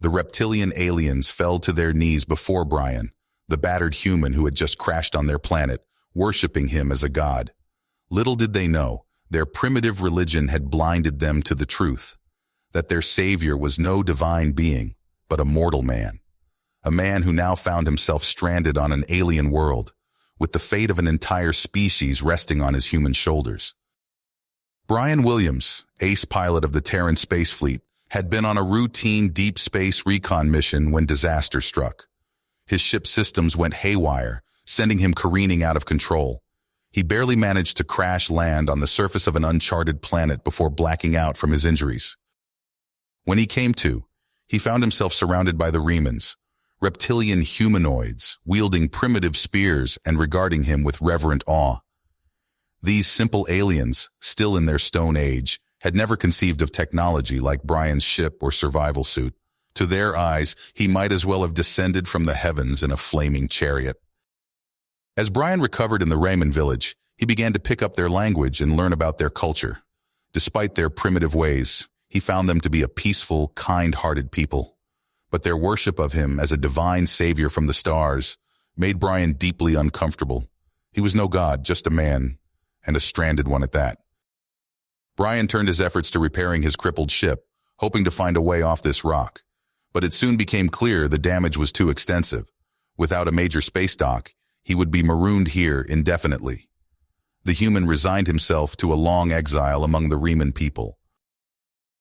The reptilian aliens fell to their knees before Brian, the battered human who had just crashed on their planet, worshipping him as a god. Little did they know, their primitive religion had blinded them to the truth, that their savior was no divine being, but a mortal man. A man who now found himself stranded on an alien world, with the fate of an entire species resting on his human shoulders. Brian Williams, ace pilot of the Terran Space Fleet, had been on a routine deep space recon mission when disaster struck. His ship's systems went haywire, sending him careening out of control. He barely managed to crash land on the surface of an uncharted planet before blacking out from his injuries. When he came to, he found himself surrounded by the Remans, reptilian humanoids wielding primitive spears and regarding him with reverent awe. These simple aliens, still in their stone age, had never conceived of technology like Brian's ship or survival suit. To their eyes, he might as well have descended from the heavens in a flaming chariot. As Brian recovered in the Raymond village, he began to pick up their language and learn about their culture. Despite their primitive ways, he found them to be a peaceful, kind-hearted people. But their worship of him as a divine savior from the stars made Brian deeply uncomfortable. He was no god, just a man, and a stranded one at that. Brian turned his efforts to repairing his crippled ship, hoping to find a way off this rock. But it soon became clear the damage was too extensive. Without a major space dock, he would be marooned here indefinitely. The human resigned himself to a long exile among the Reman people.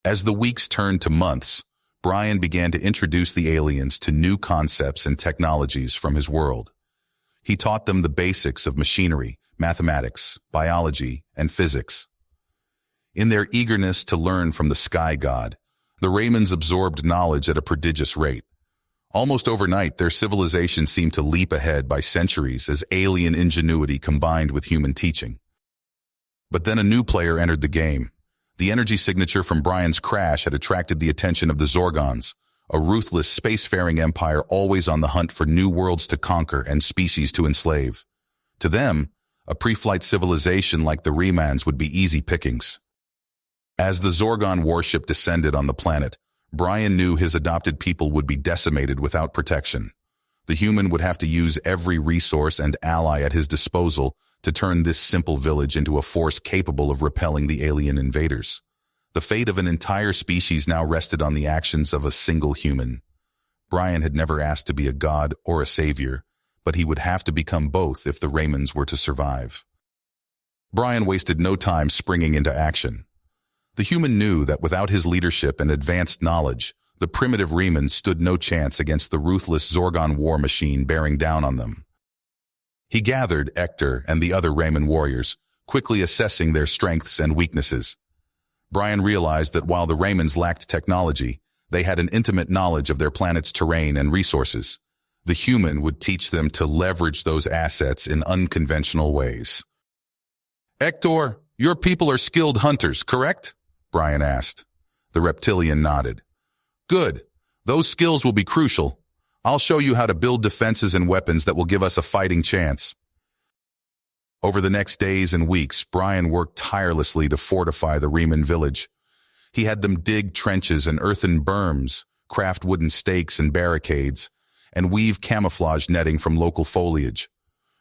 As the weeks turned to months, Brian began to introduce the aliens to new concepts and technologies from his world. He taught them the basics of machinery, mathematics, biology, and physics. In their eagerness to learn from the sky god, the Raymans absorbed knowledge at a prodigious rate. Almost overnight, their civilization seemed to leap ahead by centuries as alien ingenuity combined with human teaching. But then a new player entered the game. The energy signature from Brian's crash had attracted the attention of the Zorgons, a ruthless spacefaring empire always on the hunt for new worlds to conquer and species to enslave. To them, a pre-flight civilization like the Remans would be easy pickings. As the Zorgon warship descended on the planet, Brian knew his adopted people would be decimated without protection. The human would have to use every resource and ally at his disposal to turn this simple village into a force capable of repelling the alien invaders. The fate of an entire species now rested on the actions of a single human. Brian had never asked to be a god or a savior, but he would have to become both if the Raymans were to survive. Brian wasted no time springing into action. The human knew that without his leadership and advanced knowledge, the primitive Remans stood no chance against the ruthless Zorgon war machine bearing down on them. He gathered Hector and the other Rayman warriors, quickly assessing their strengths and weaknesses. Brian realized that while the Raymans lacked technology, they had an intimate knowledge of their planet's terrain and resources. The human would teach them to leverage those assets in unconventional ways. "Hector, your people are skilled hunters, correct?" Brian asked. The reptilian nodded. "Good. Those skills will be crucial. I'll show you how to build defenses and weapons that will give us a fighting chance." Over the next days and weeks, Brian worked tirelessly to fortify the Reman village. He had them dig trenches and earthen berms, craft wooden stakes and barricades, and weave camouflage netting from local foliage.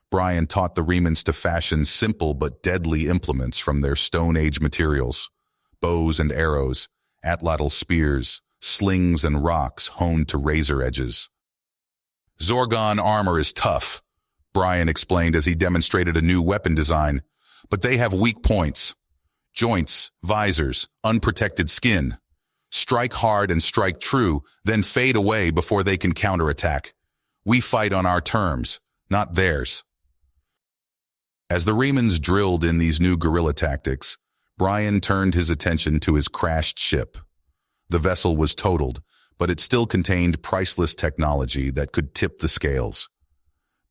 Brian taught the Remans to fashion simple but deadly implements from their Stone Age materials: bows and arrows, atlatl spears, slings and rocks honed to razor edges. "Zorgon armor is tough," Brian explained as he demonstrated a new weapon design, "but they have weak points. Joints, visors, unprotected skin. Strike hard and strike true, then fade away before they can counterattack. We fight on our terms, not theirs." As the Remans drilled in these new guerrilla tactics, Brian turned his attention to his crashed ship. The vessel was totaled, but it still contained priceless technology that could tip the scales.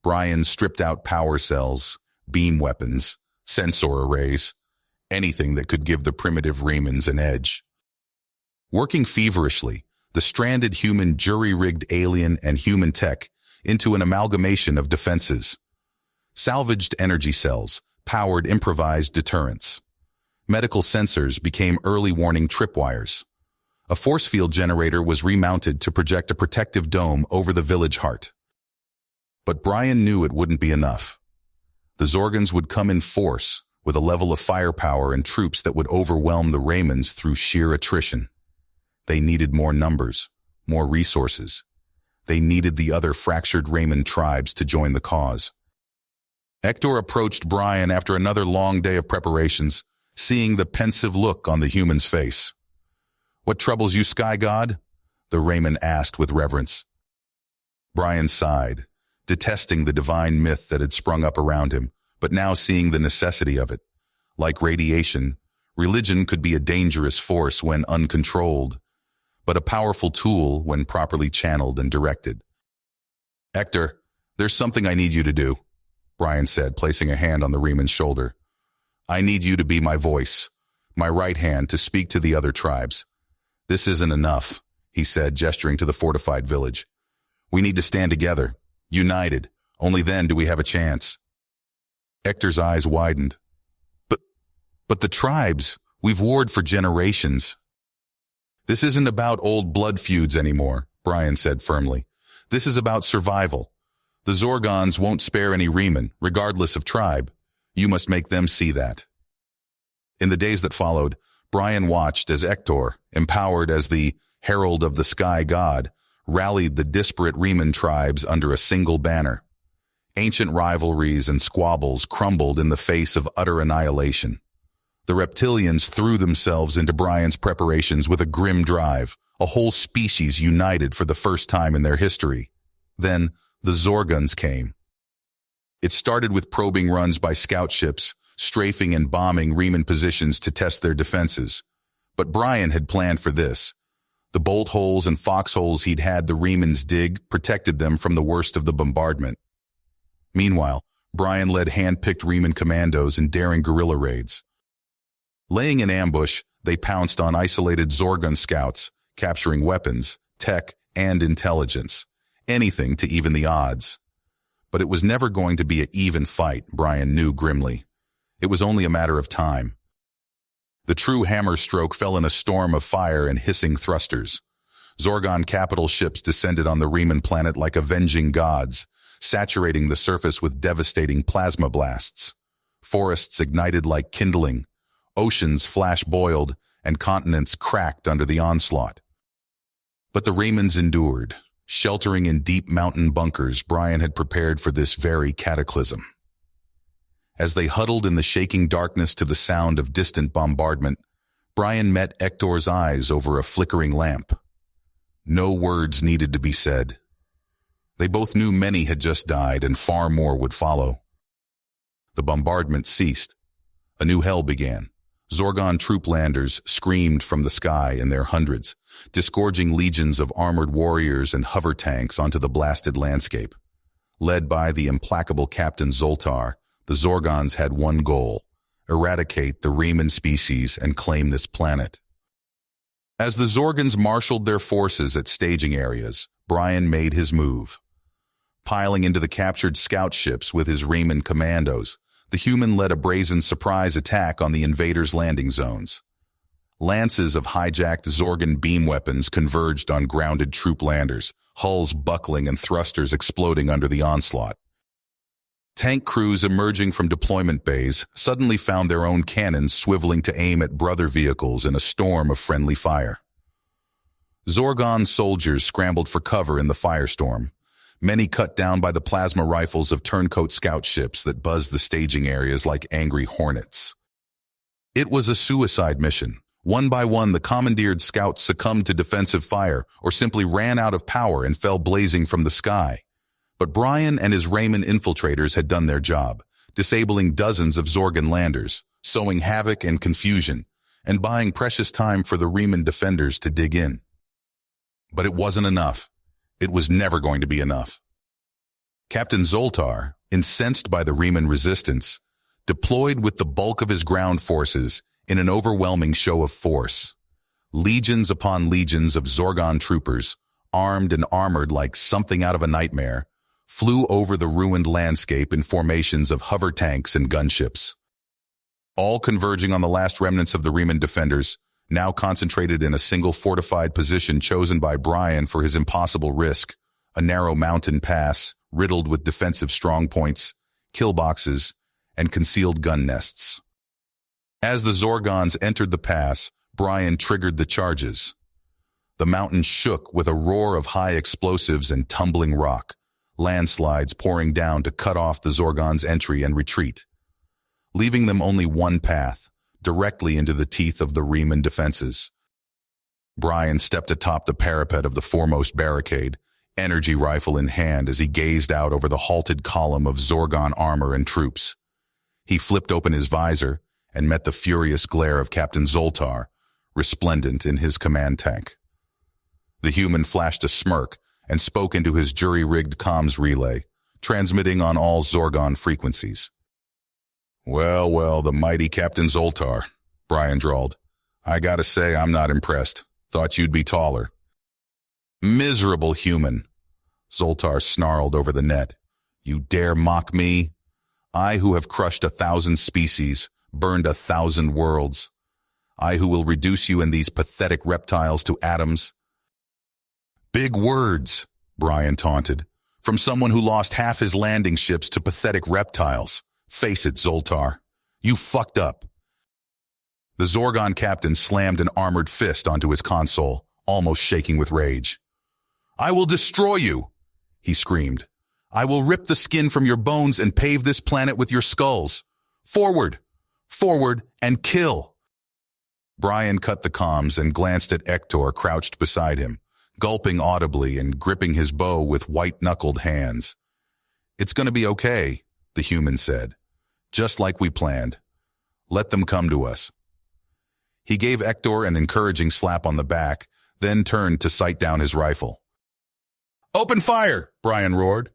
Brian stripped out power cells, beam weapons, sensor arrays, anything that could give the primitive Remans an edge. Working feverishly, the stranded human jury-rigged alien and human tech into an amalgamation of defenses. Salvaged energy cells powered improvised deterrents. Medical sensors became early warning tripwires. A force field generator was remounted to project a protective dome over the village heart. But Brian knew it wouldn't be enough. The Zorgans would come in force, with a level of firepower and troops that would overwhelm the Raymonds through sheer attrition. They needed more numbers, more resources. They needed the other fractured Raymond tribes to join the cause. Hector approached Brian after another long day of preparations, seeing the pensive look on the human's face. "What troubles you, Sky God?" the Raymond asked with reverence. Brian sighed, detesting the divine myth that had sprung up around him, but now seeing the necessity of it. Like radiation, religion could be a dangerous force when uncontrolled, but a powerful tool when properly channeled and directed. "Hector, there's something I need you to do," Brian said, placing a hand on the Reman's shoulder. "I need you to be my voice, my right hand to speak to the other tribes. This isn't enough," he said, gesturing to the fortified village. "We need to stand together, united. Only then do we have a chance." Hector's eyes widened. But the tribes, we've warred for generations." "This isn't about old blood feuds anymore," Brian said firmly. "This is about survival. The Zorgons won't spare any Reman, regardless of tribe. You must make them see that." In the days that followed, Brian watched as Hector, empowered as the herald of the Sky God, rallied the disparate Reman tribes under a single banner. Ancient rivalries and squabbles crumbled in the face of utter annihilation. The reptilians threw themselves into Brian's preparations with a grim drive, a whole species united for the first time in their history. Then, the Zorgons came. It started with probing runs by scout ships, strafing and bombing Reman positions to test their defenses. But Brian had planned for this. The bolt holes and foxholes he'd had the Remans dig protected them from the worst of the bombardment. Meanwhile, Brian led hand-picked Reman commandos in daring guerrilla raids. Laying in ambush, they pounced on isolated Zorgon scouts, capturing weapons, tech, and intelligence. Anything to even the odds. But it was never going to be an even fight, Brian knew grimly. It was only a matter of time. The true hammer stroke fell in a storm of fire and hissing thrusters. Zorgon capital ships descended on the Reman planet like avenging gods, saturating the surface with devastating plasma blasts. Forests ignited like kindling, oceans flash-boiled, and continents cracked under the onslaught. But the Remans endured, sheltering in deep mountain bunkers Brian had prepared for this very cataclysm. As they huddled in the shaking darkness to the sound of distant bombardment, Brian met Hector's eyes over a flickering lamp. No words needed to be said. They both knew many had just died and far more would follow. The bombardment ceased. A new hell began. Zorgon troop landers screamed from the sky in their hundreds, disgorging legions of armored warriors and hover tanks onto the blasted landscape. Led by the implacable Captain Zoltar, the Zorgons had one goal: eradicate the Reman species and claim this planet. As the Zorgons marshaled their forces at staging areas, Brian made his move. Piling into the captured scout ships with his Reman commandos, the human led a brazen surprise attack on the invaders' landing zones. Lances of hijacked Zorgon beam weapons converged on grounded troop landers, hulls buckling and thrusters exploding under the onslaught. Tank crews emerging from deployment bays suddenly found their own cannons swiveling to aim at brother vehicles in a storm of friendly fire. Zorgon soldiers scrambled for cover in the firestorm, many cut down by the plasma rifles of turncoat scout ships that buzzed the staging areas like angry hornets. It was a suicide mission. One by one, the commandeered scouts succumbed to defensive fire or simply ran out of power and fell blazing from the sky. But Brian and his Raymond infiltrators had done their job, disabling dozens of Zorgon landers, sowing havoc and confusion, and buying precious time for the Reman defenders to dig in. But it wasn't enough. It was never going to be enough. Captain Zoltar, incensed by the Reman resistance, deployed with the bulk of his ground forces in an overwhelming show of force. Legions upon legions of Zorgon troopers, armed and armored like something out of a nightmare, flew over the ruined landscape in formations of hover tanks and gunships. All converging on the last remnants of the Reman defenders, now concentrated in a single fortified position chosen by Brian for his impossible risk, a narrow mountain pass riddled with defensive strongpoints, kill boxes, and concealed gun nests. As the Zorgons entered the pass, Brian triggered the charges. The mountain shook with a roar of high explosives and tumbling rock, landslides pouring down to cut off the Zorgons' entry and retreat, leaving them only one path, directly into the teeth of the Riemann defenses. Brian stepped atop the parapet of the foremost barricade, energy rifle in hand as he gazed out over the halted column of Zorgon armor and troops. He flipped open his visor and met the furious glare of Captain Zoltar, resplendent in his command tank. The human flashed a smirk and spoke into his jury-rigged comms relay, transmitting on all Zorgon frequencies. Well, the mighty Captain Zoltar, Brian drawled. I gotta say, I'm not impressed. Thought you'd be taller. Miserable human, Zoltar snarled over the net. You dare mock me? I who have crushed 1,000 species, burned 1,000 worlds. I who will reduce you and these pathetic reptiles to atoms. Big words, Brian taunted, from someone who lost half his landing ships to pathetic reptiles. Face it, Zoltar. You fucked up. The Zorgon captain slammed an armored fist onto his console, almost shaking with rage. I will destroy you, he screamed. I will rip the skin from your bones and pave this planet with your skulls. Forward, and kill. Brian cut the comms and glanced at Hector crouched beside him, gulping audibly and gripping his bow with white-knuckled hands. It's going to be okay, the human said. Just like we planned. Let them come to us. He gave Hector an encouraging slap on the back, then turned to sight down his rifle. Open fire, Brian roared.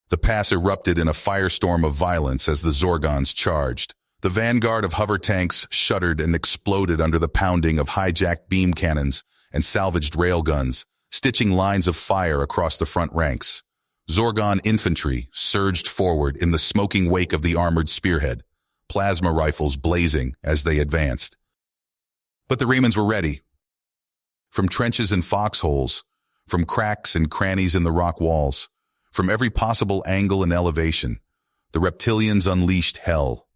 The pass erupted in a firestorm of violence as the Zorgons charged. The vanguard of hover tanks shuddered and exploded under the pounding of hijacked beam cannons and salvaged railguns, stitching lines of fire across the front ranks. Zorgon infantry surged forward in the smoking wake of the armored spearhead, plasma rifles blazing as they advanced. But the Riemanns were ready. From trenches and foxholes, from cracks and crannies in the rock walls, from every possible angle and elevation, the reptilians unleashed hell.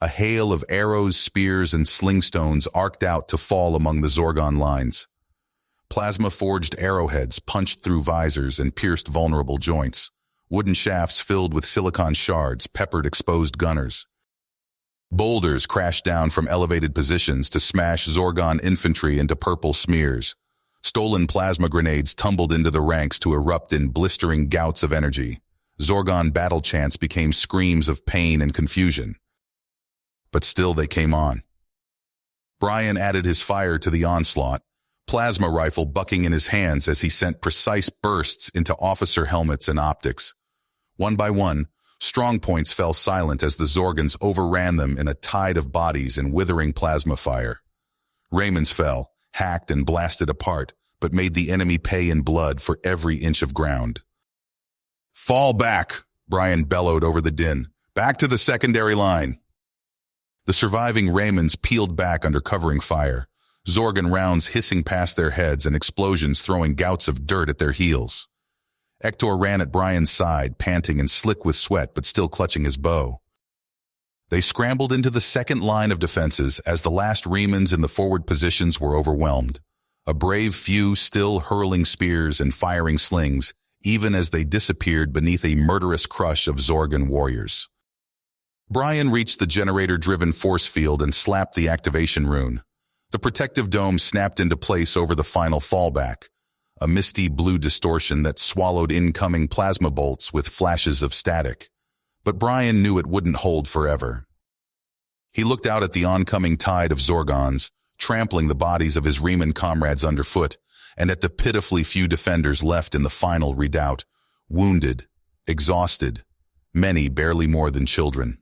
A hail of arrows, spears, and slingstones arced out to fall among the Zorgon lines. Plasma-forged arrowheads punched through visors and pierced vulnerable joints. Wooden shafts filled with silicon shards peppered exposed gunners. Boulders crashed down from elevated positions to smash Zorgon infantry into purple smears. Stolen plasma grenades tumbled into the ranks to erupt in blistering gouts of energy. Zorgon battle chants became screams of pain and confusion. But still they came on. Brian added his fire to the onslaught, plasma rifle bucking in his hands as he sent precise bursts into officer helmets and optics. One by one, strongpoints fell silent as the Zorgons overran them in a tide of bodies and withering plasma fire. Raymonds fell, hacked and blasted apart, but made the enemy pay in blood for every inch of ground. Fall back, Brian bellowed over the din. Back to the secondary line. The surviving Raymonds peeled back under covering fire, Zorgon rounds hissing past their heads and explosions throwing gouts of dirt at their heels. Hector ran at Brian's side, panting and slick with sweat but still clutching his bow. They scrambled into the second line of defenses as the last Riemanns in the forward positions were overwhelmed, a brave few still hurling spears and firing slings, even as they disappeared beneath a murderous crush of Zorgon warriors. Brian reached the generator-driven force field and slapped the activation rune. The protective dome snapped into place over the final fallback, a misty blue distortion that swallowed incoming plasma bolts with flashes of static. But Brian knew it wouldn't hold forever. He looked out at the oncoming tide of Zorgons, trampling the bodies of his Riemann comrades underfoot, and at the pitifully few defenders left in the final redoubt, wounded, exhausted, many barely more than children.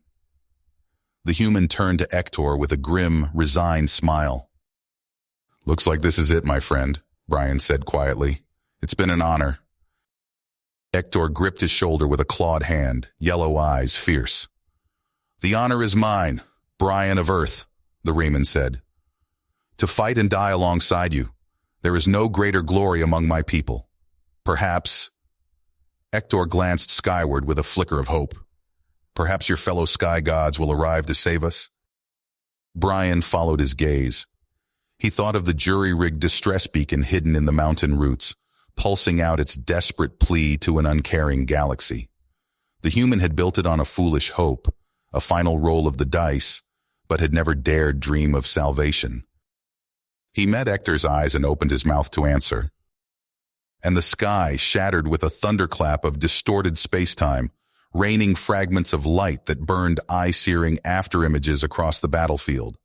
The human turned to Hector with a grim, resigned smile. Looks like this is it, my friend, Brian said quietly. It's been an honor. Hector gripped his shoulder with a clawed hand, yellow eyes fierce. The honor is mine, Brian of Earth, the Riemann said. To fight and die alongside you. There is no greater glory among my people. Perhaps... Hector glanced skyward with a flicker of hope. Perhaps your fellow sky gods will arrive to save us? Brian followed his gaze. He thought of the jury-rigged distress beacon hidden in the mountain roots, pulsing out its desperate plea to an uncaring galaxy. The human had built it on a foolish hope, a final roll of the dice, but had never dared dream of salvation. He met Hector's eyes and opened his mouth to answer. And the sky shattered with a thunderclap of distorted space-time, raining fragments of light that burned eye-searing afterimages across the battlefield.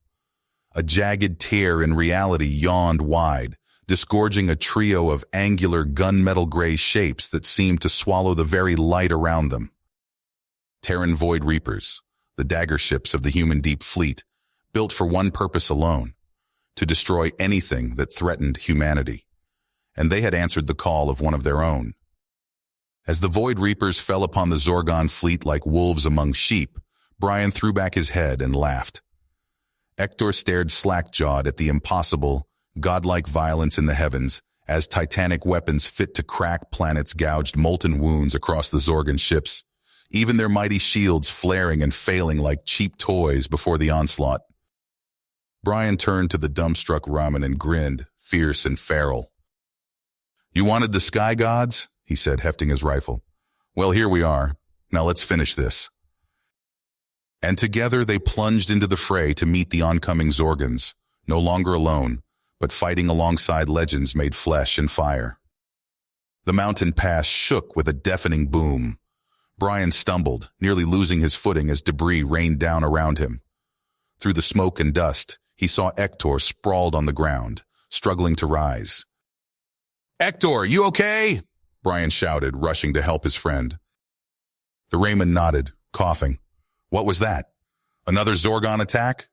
A jagged tear in reality yawned wide, disgorging a trio of angular gunmetal gray shapes that seemed to swallow the very light around them. Terran Void Reapers, the dagger ships of the human deep fleet, built for one purpose alone, to destroy anything that threatened humanity. And they had answered the call of one of their own. As the Void Reapers fell upon the Zorgon fleet like wolves among sheep, Brian threw back his head and laughed. Hector stared slack-jawed at the impossible, godlike violence in the heavens as titanic weapons fit to crack planets gouged molten wounds across the Zorgon ships, even their mighty shields flaring and failing like cheap toys before the onslaught. Brian turned to the dumbstruck Raman and grinned, fierce and feral. "You wanted the sky gods?" he said, hefting his rifle. "Well, here we are. Now let's finish this." And together they plunged into the fray to meet the oncoming Zorgons, no longer alone, but fighting alongside legends made flesh and fire. The mountain pass shook with a deafening boom. Brian stumbled, nearly losing his footing as debris rained down around him. Through the smoke and dust, he saw Hector sprawled on the ground, struggling to rise. "Hector, you okay?" Brian shouted, rushing to help his friend. The Raymond nodded, coughing. "What was that? Another Zorgon attack?"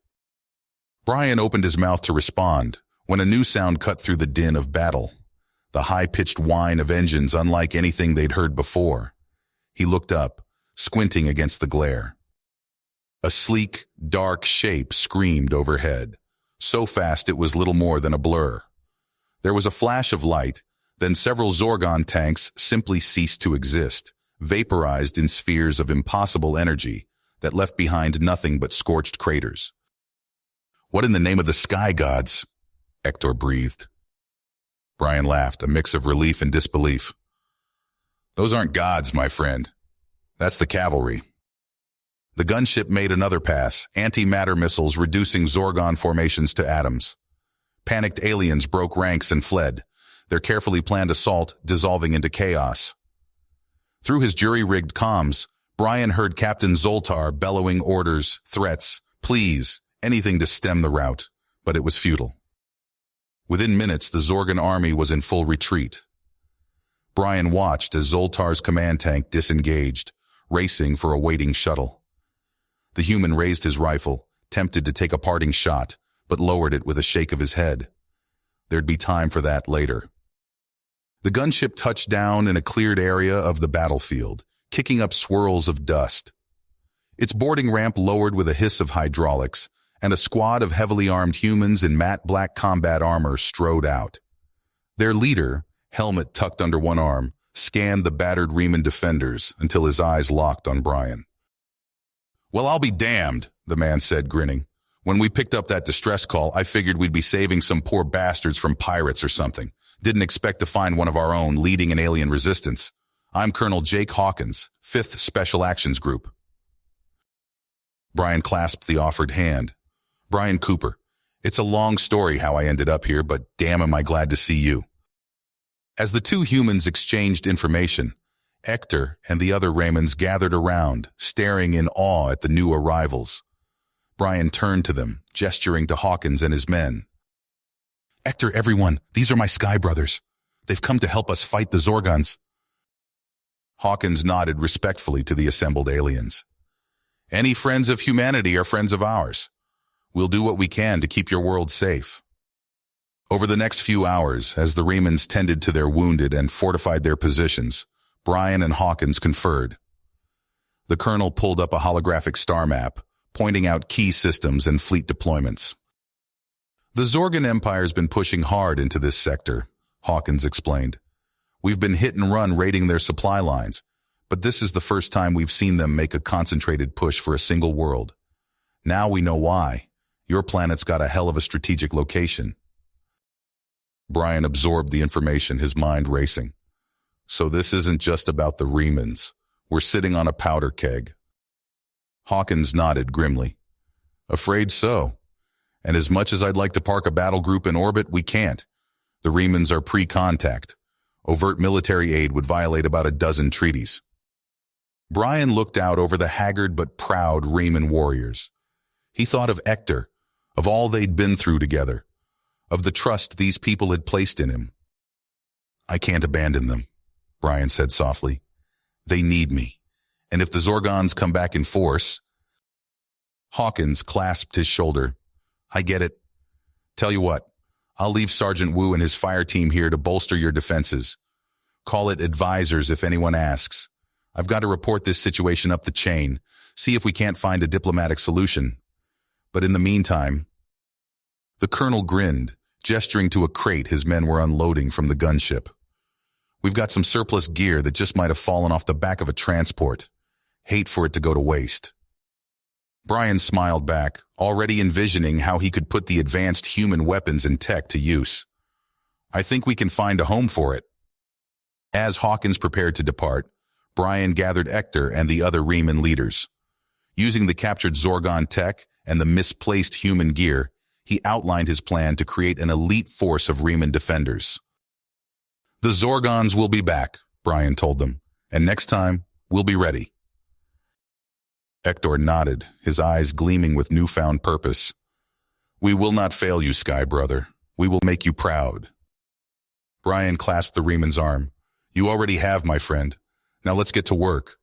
Brian opened his mouth to respond, when a new sound cut through the din of battle, the high-pitched whine of engines unlike anything they'd heard before. He looked up, squinting against the glare. A sleek, dark shape screamed overhead, so fast it was little more than a blur. There was a flash of light, then several Zorgon tanks simply ceased to exist, vaporized in spheres of impossible energy that left behind nothing but scorched craters. "What in the name of the sky gods?" Hector breathed. Brian laughed, a mix of relief and disbelief. "Those aren't gods, my friend. That's the cavalry." The gunship made another pass, antimatter missiles reducing Zorgon formations to atoms. Panicked aliens broke ranks and fled, their carefully planned assault dissolving into chaos. Through his jury-rigged comms, Brian heard Captain Zoltar bellowing orders, threats, pleas, anything to stem the rout, but it was futile. Within minutes, the Zorgon army was in full retreat. Brian watched as Zoltar's command tank disengaged, racing for a waiting shuttle. The human raised his rifle, tempted to take a parting shot, but lowered it with a shake of his head. There'd be time for that later. The gunship touched down in a cleared area of the battlefield, kicking up swirls of dust. Its boarding ramp lowered with a hiss of hydraulics, and a squad of heavily armed humans in matte black combat armor strode out. Their leader, helmet tucked under one arm, scanned the battered Riemann defenders until his eyes locked on Brian. "Well, I'll be damned," the man said, grinning. "When we picked up that distress call, I figured we'd be saving some poor bastards from pirates or something. Didn't expect to find one of our own leading an alien resistance. I'm Colonel Jake Hawkins, 5th Special Actions Group." Brian clasped the offered hand. "Brian Cooper, it's a long story how I ended up here, but damn am I glad to see you." As the two humans exchanged information, Hector and the other Raymonds gathered around, staring in awe at the new arrivals. Brian turned to them, gesturing to Hawkins and his men. "Hector, everyone, these are my Sky brothers. They've come to help us fight the Zorgons." Hawkins nodded respectfully to the assembled aliens. "Any friends of humanity are friends of ours. We'll do what we can to keep your world safe." Over the next few hours, as the Raymonds tended to their wounded and fortified their positions, Brian and Hawkins conferred. The colonel pulled up a holographic star map, pointing out key systems and fleet deployments. The Zorgan Empire's been pushing hard into this sector, Hawkins explained. We've been hit and run raiding their supply lines, but this is the first time we've seen them make a concentrated push for a single world. Now we know why. Your planet's got a hell of a strategic location. Brian absorbed the information, his mind racing. So this isn't just about the Remans. We're sitting on a powder keg. Hawkins nodded grimly. Afraid so. And as much as I'd like to park a battle group in orbit, we can't. The Remans are pre-contact. Overt military aid would violate about a dozen treaties. Brian looked out over the haggard but proud Reman warriors. He thought of Hector, of all they'd been through together, of the trust these people had placed in him. I can't abandon them, Brian said softly. They need me, and if the Zorgons come back in force... Hawkins clasped his shoulder. I get it. Tell you what, I'll leave Sergeant Wu and his fire team here to bolster your defenses. Call it advisors if anyone asks. I've got to report this situation up the chain, see if we can't find a diplomatic solution. But in the meantime... The colonel grinned, gesturing to a crate his men were unloading from the gunship. We've got some surplus gear that just might have fallen off the back of a transport. Hate for it to go to waste. Brian smiled back, already envisioning how he could put the advanced human weapons and tech to use. I think we can find a home for it. As Hawkins prepared to depart, Brian gathered Hector and the other Reman leaders. Using the captured Zorgon tech and the misplaced human gear, he outlined his plan to create an elite force of Reman defenders. The Zorgons will be back, Brian told them, and next time, we'll be ready. Hector nodded, his eyes gleaming with newfound purpose. We will not fail you, Sky Brother. We will make you proud. Brian clasped the Reman's arm. You already have, my friend. Now let's get to work.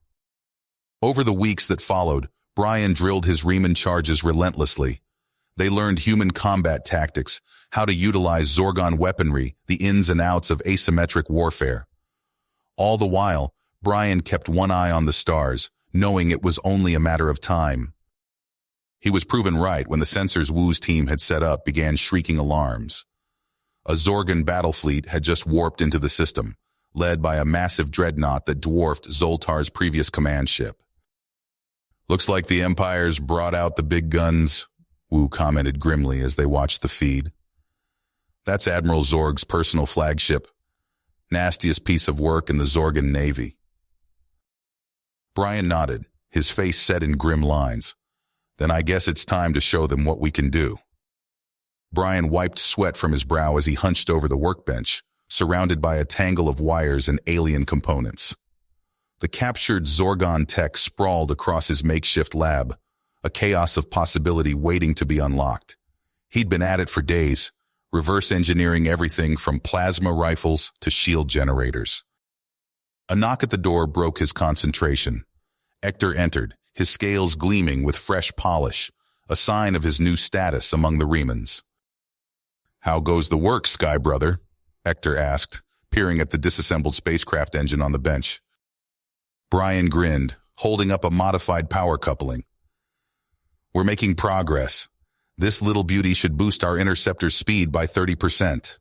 Over the weeks that followed, Brian drilled his Reman charges relentlessly. They learned human combat tactics, how to utilize Zorgon weaponry, the ins and outs of asymmetric warfare. All the while, Brian kept one eye on the stars, knowing it was only a matter of time. He was proven right when the sensors Wu's team had set up began shrieking alarms. A Zorgon battle fleet had just warped into the system, led by a massive dreadnought that dwarfed Zoltar's previous command ship. Looks like the Empire's brought out the big guns, Wu commented grimly as they watched the feed. That's Admiral Zorg's personal flagship. Nastiest piece of work in the Zorgan Navy. Brian nodded, his face set in grim lines. Then I guess it's time to show them what we can do. Brian wiped sweat from his brow as he hunched over the workbench, surrounded by a tangle of wires and alien components. The captured Zorgon tech sprawled across his makeshift lab, a chaos of possibility waiting to be unlocked. He'd been at it for days, reverse engineering everything from plasma rifles to shield generators. A knock at the door broke his concentration. Hector entered, his scales gleaming with fresh polish, a sign of his new status among the Remans. How goes the work, Sky Brother? Hector asked, peering at the disassembled spacecraft engine on the bench. Brian grinned, holding up a modified power coupling. We're making progress. This little beauty should boost our interceptor's speed by 30%.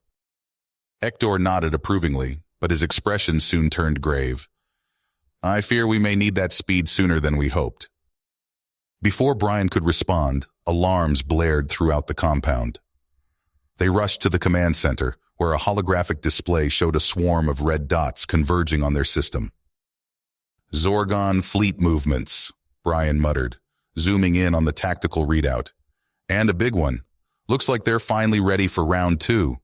Hector nodded approvingly, but his expression soon turned grave. I fear we may need that speed sooner than we hoped. Before Brian could respond, alarms blared throughout the compound. They rushed to the command center, where a holographic display showed a swarm of red dots converging on their system. Zorgon fleet movements, Brian muttered, zooming in on the tactical readout. And a big one. Looks like they're finally ready for round 2.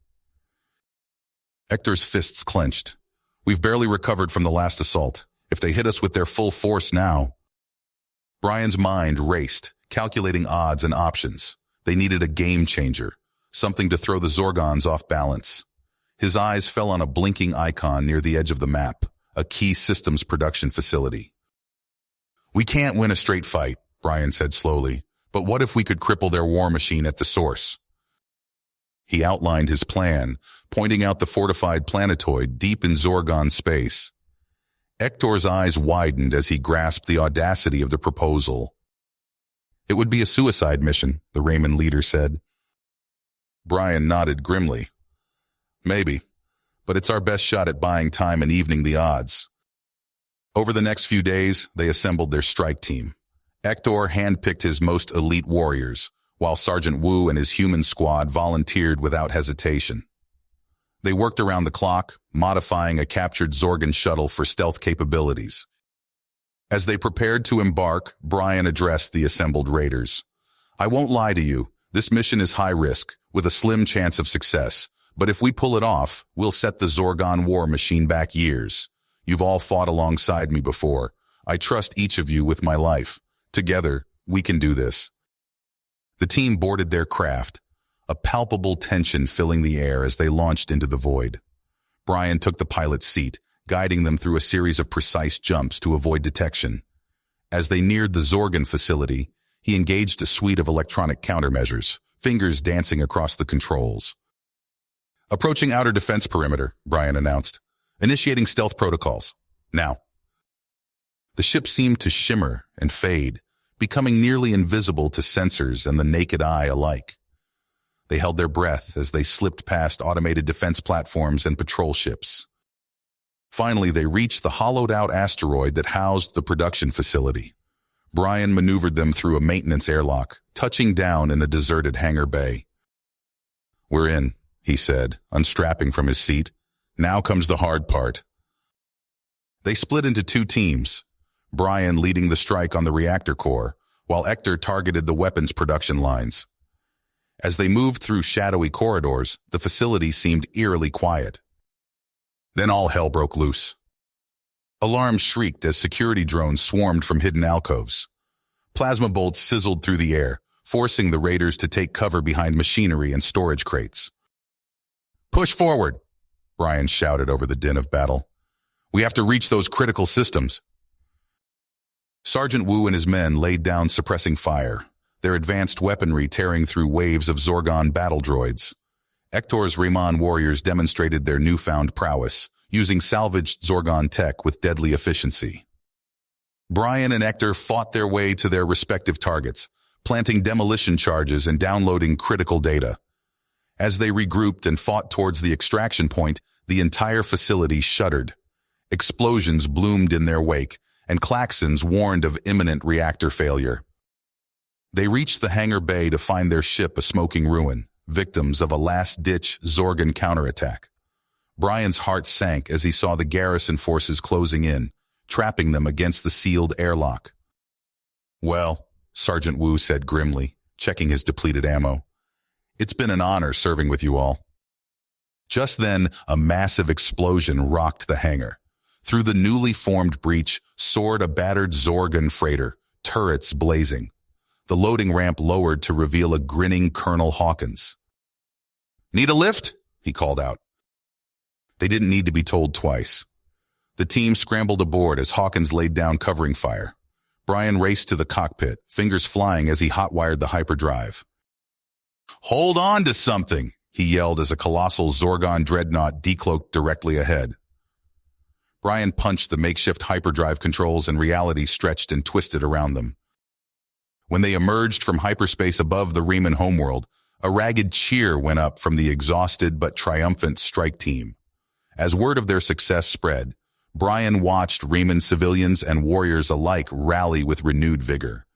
Hector's fists clenched. We've barely recovered from the last assault. If they hit us with their full force now... Brian's mind raced, calculating odds and options. They needed a game changer, something to throw the Zorgons off balance. His eyes fell on a blinking icon near the edge of the map, a key systems production facility. We can't win a straight fight, Brian said slowly, but what if we could cripple their war machine at the source? He outlined his plan, pointing out the fortified planetoid deep in Zorgon space. Hector's eyes widened as he grasped the audacity of the proposal. It would be a suicide mission, the Reman leader said. Brian nodded grimly. Maybe, but it's our best shot at buying time and evening the odds. Over the next few days, they assembled their strike team. Hector handpicked his most elite warriors, while Sergeant Wu and his human squad volunteered without hesitation. They worked around the clock, modifying a captured Zorgan shuttle for stealth capabilities. As they prepared to embark, Brian addressed the assembled raiders. I won't lie to you, this mission is high risk, with a slim chance of success. But if we pull it off, we'll set the Zorgon war machine back years. You've all fought alongside me before. I trust each of you with my life. Together, we can do this. The team boarded their craft, a palpable tension filling the air as they launched into the void. Brian took the pilot's seat, guiding them through a series of precise jumps to avoid detection. As they neared the Zorgan facility, he engaged a suite of electronic countermeasures, fingers dancing across the controls. Approaching outer defense perimeter, Brian announced. Initiating stealth protocols. Now. The ship seemed to shimmer and fade, becoming nearly invisible to sensors and the naked eye alike. They held their breath as they slipped past automated defense platforms and patrol ships. Finally, they reached the hollowed-out asteroid that housed the production facility. Brian maneuvered them through a maintenance airlock, touching down in a deserted hangar bay. We're in, he said, unstrapping from his seat. Now comes the hard part. They split into two teams, Brian leading the strike on the reactor core, while Hector targeted the weapons production lines. As they moved through shadowy corridors, the facility seemed eerily quiet. Then all hell broke loose. Alarms shrieked as security drones swarmed from hidden alcoves. Plasma bolts sizzled through the air, forcing the raiders to take cover behind machinery and storage crates. Push forward, Brian shouted over the din of battle. We have to reach those critical systems. Sergeant Wu and his men laid down suppressing fire, their advanced weaponry tearing through waves of Zorgon battle droids. Hector's Riemann warriors demonstrated their newfound prowess, using salvaged Zorgon tech with deadly efficiency. Brian and Hector fought their way to their respective targets, planting demolition charges and downloading critical data. As they regrouped and fought towards the extraction point, the entire facility shuddered. Explosions bloomed in their wake, and klaxons warned of imminent reactor failure. They reached the hangar bay to find their ship a smoking ruin, victims of a last-ditch Zorgan counterattack. Brian's heart sank as he saw the garrison forces closing in, trapping them against the sealed airlock. Well, Sergeant Wu said grimly, checking his depleted ammo. It's been an honor serving with you all. Just then, a massive explosion rocked the hangar. Through the newly formed breach soared a battered Zorgan freighter, turrets blazing. The loading ramp lowered to reveal a grinning Colonel Hawkins. Need a lift? He called out. They didn't need to be told twice. The team scrambled aboard as Hawkins laid down covering fire. Brian raced to the cockpit, fingers flying as he hotwired the hyperdrive. Hold on to something, he yelled as a colossal Zorgon dreadnought decloaked directly ahead. Brian punched the makeshift hyperdrive controls and reality stretched and twisted around them. When they emerged from hyperspace above the Riemann homeworld, a ragged cheer went up from the exhausted but triumphant strike team. As word of their success spread, Brian watched Riemann civilians and warriors alike rally with renewed vigor.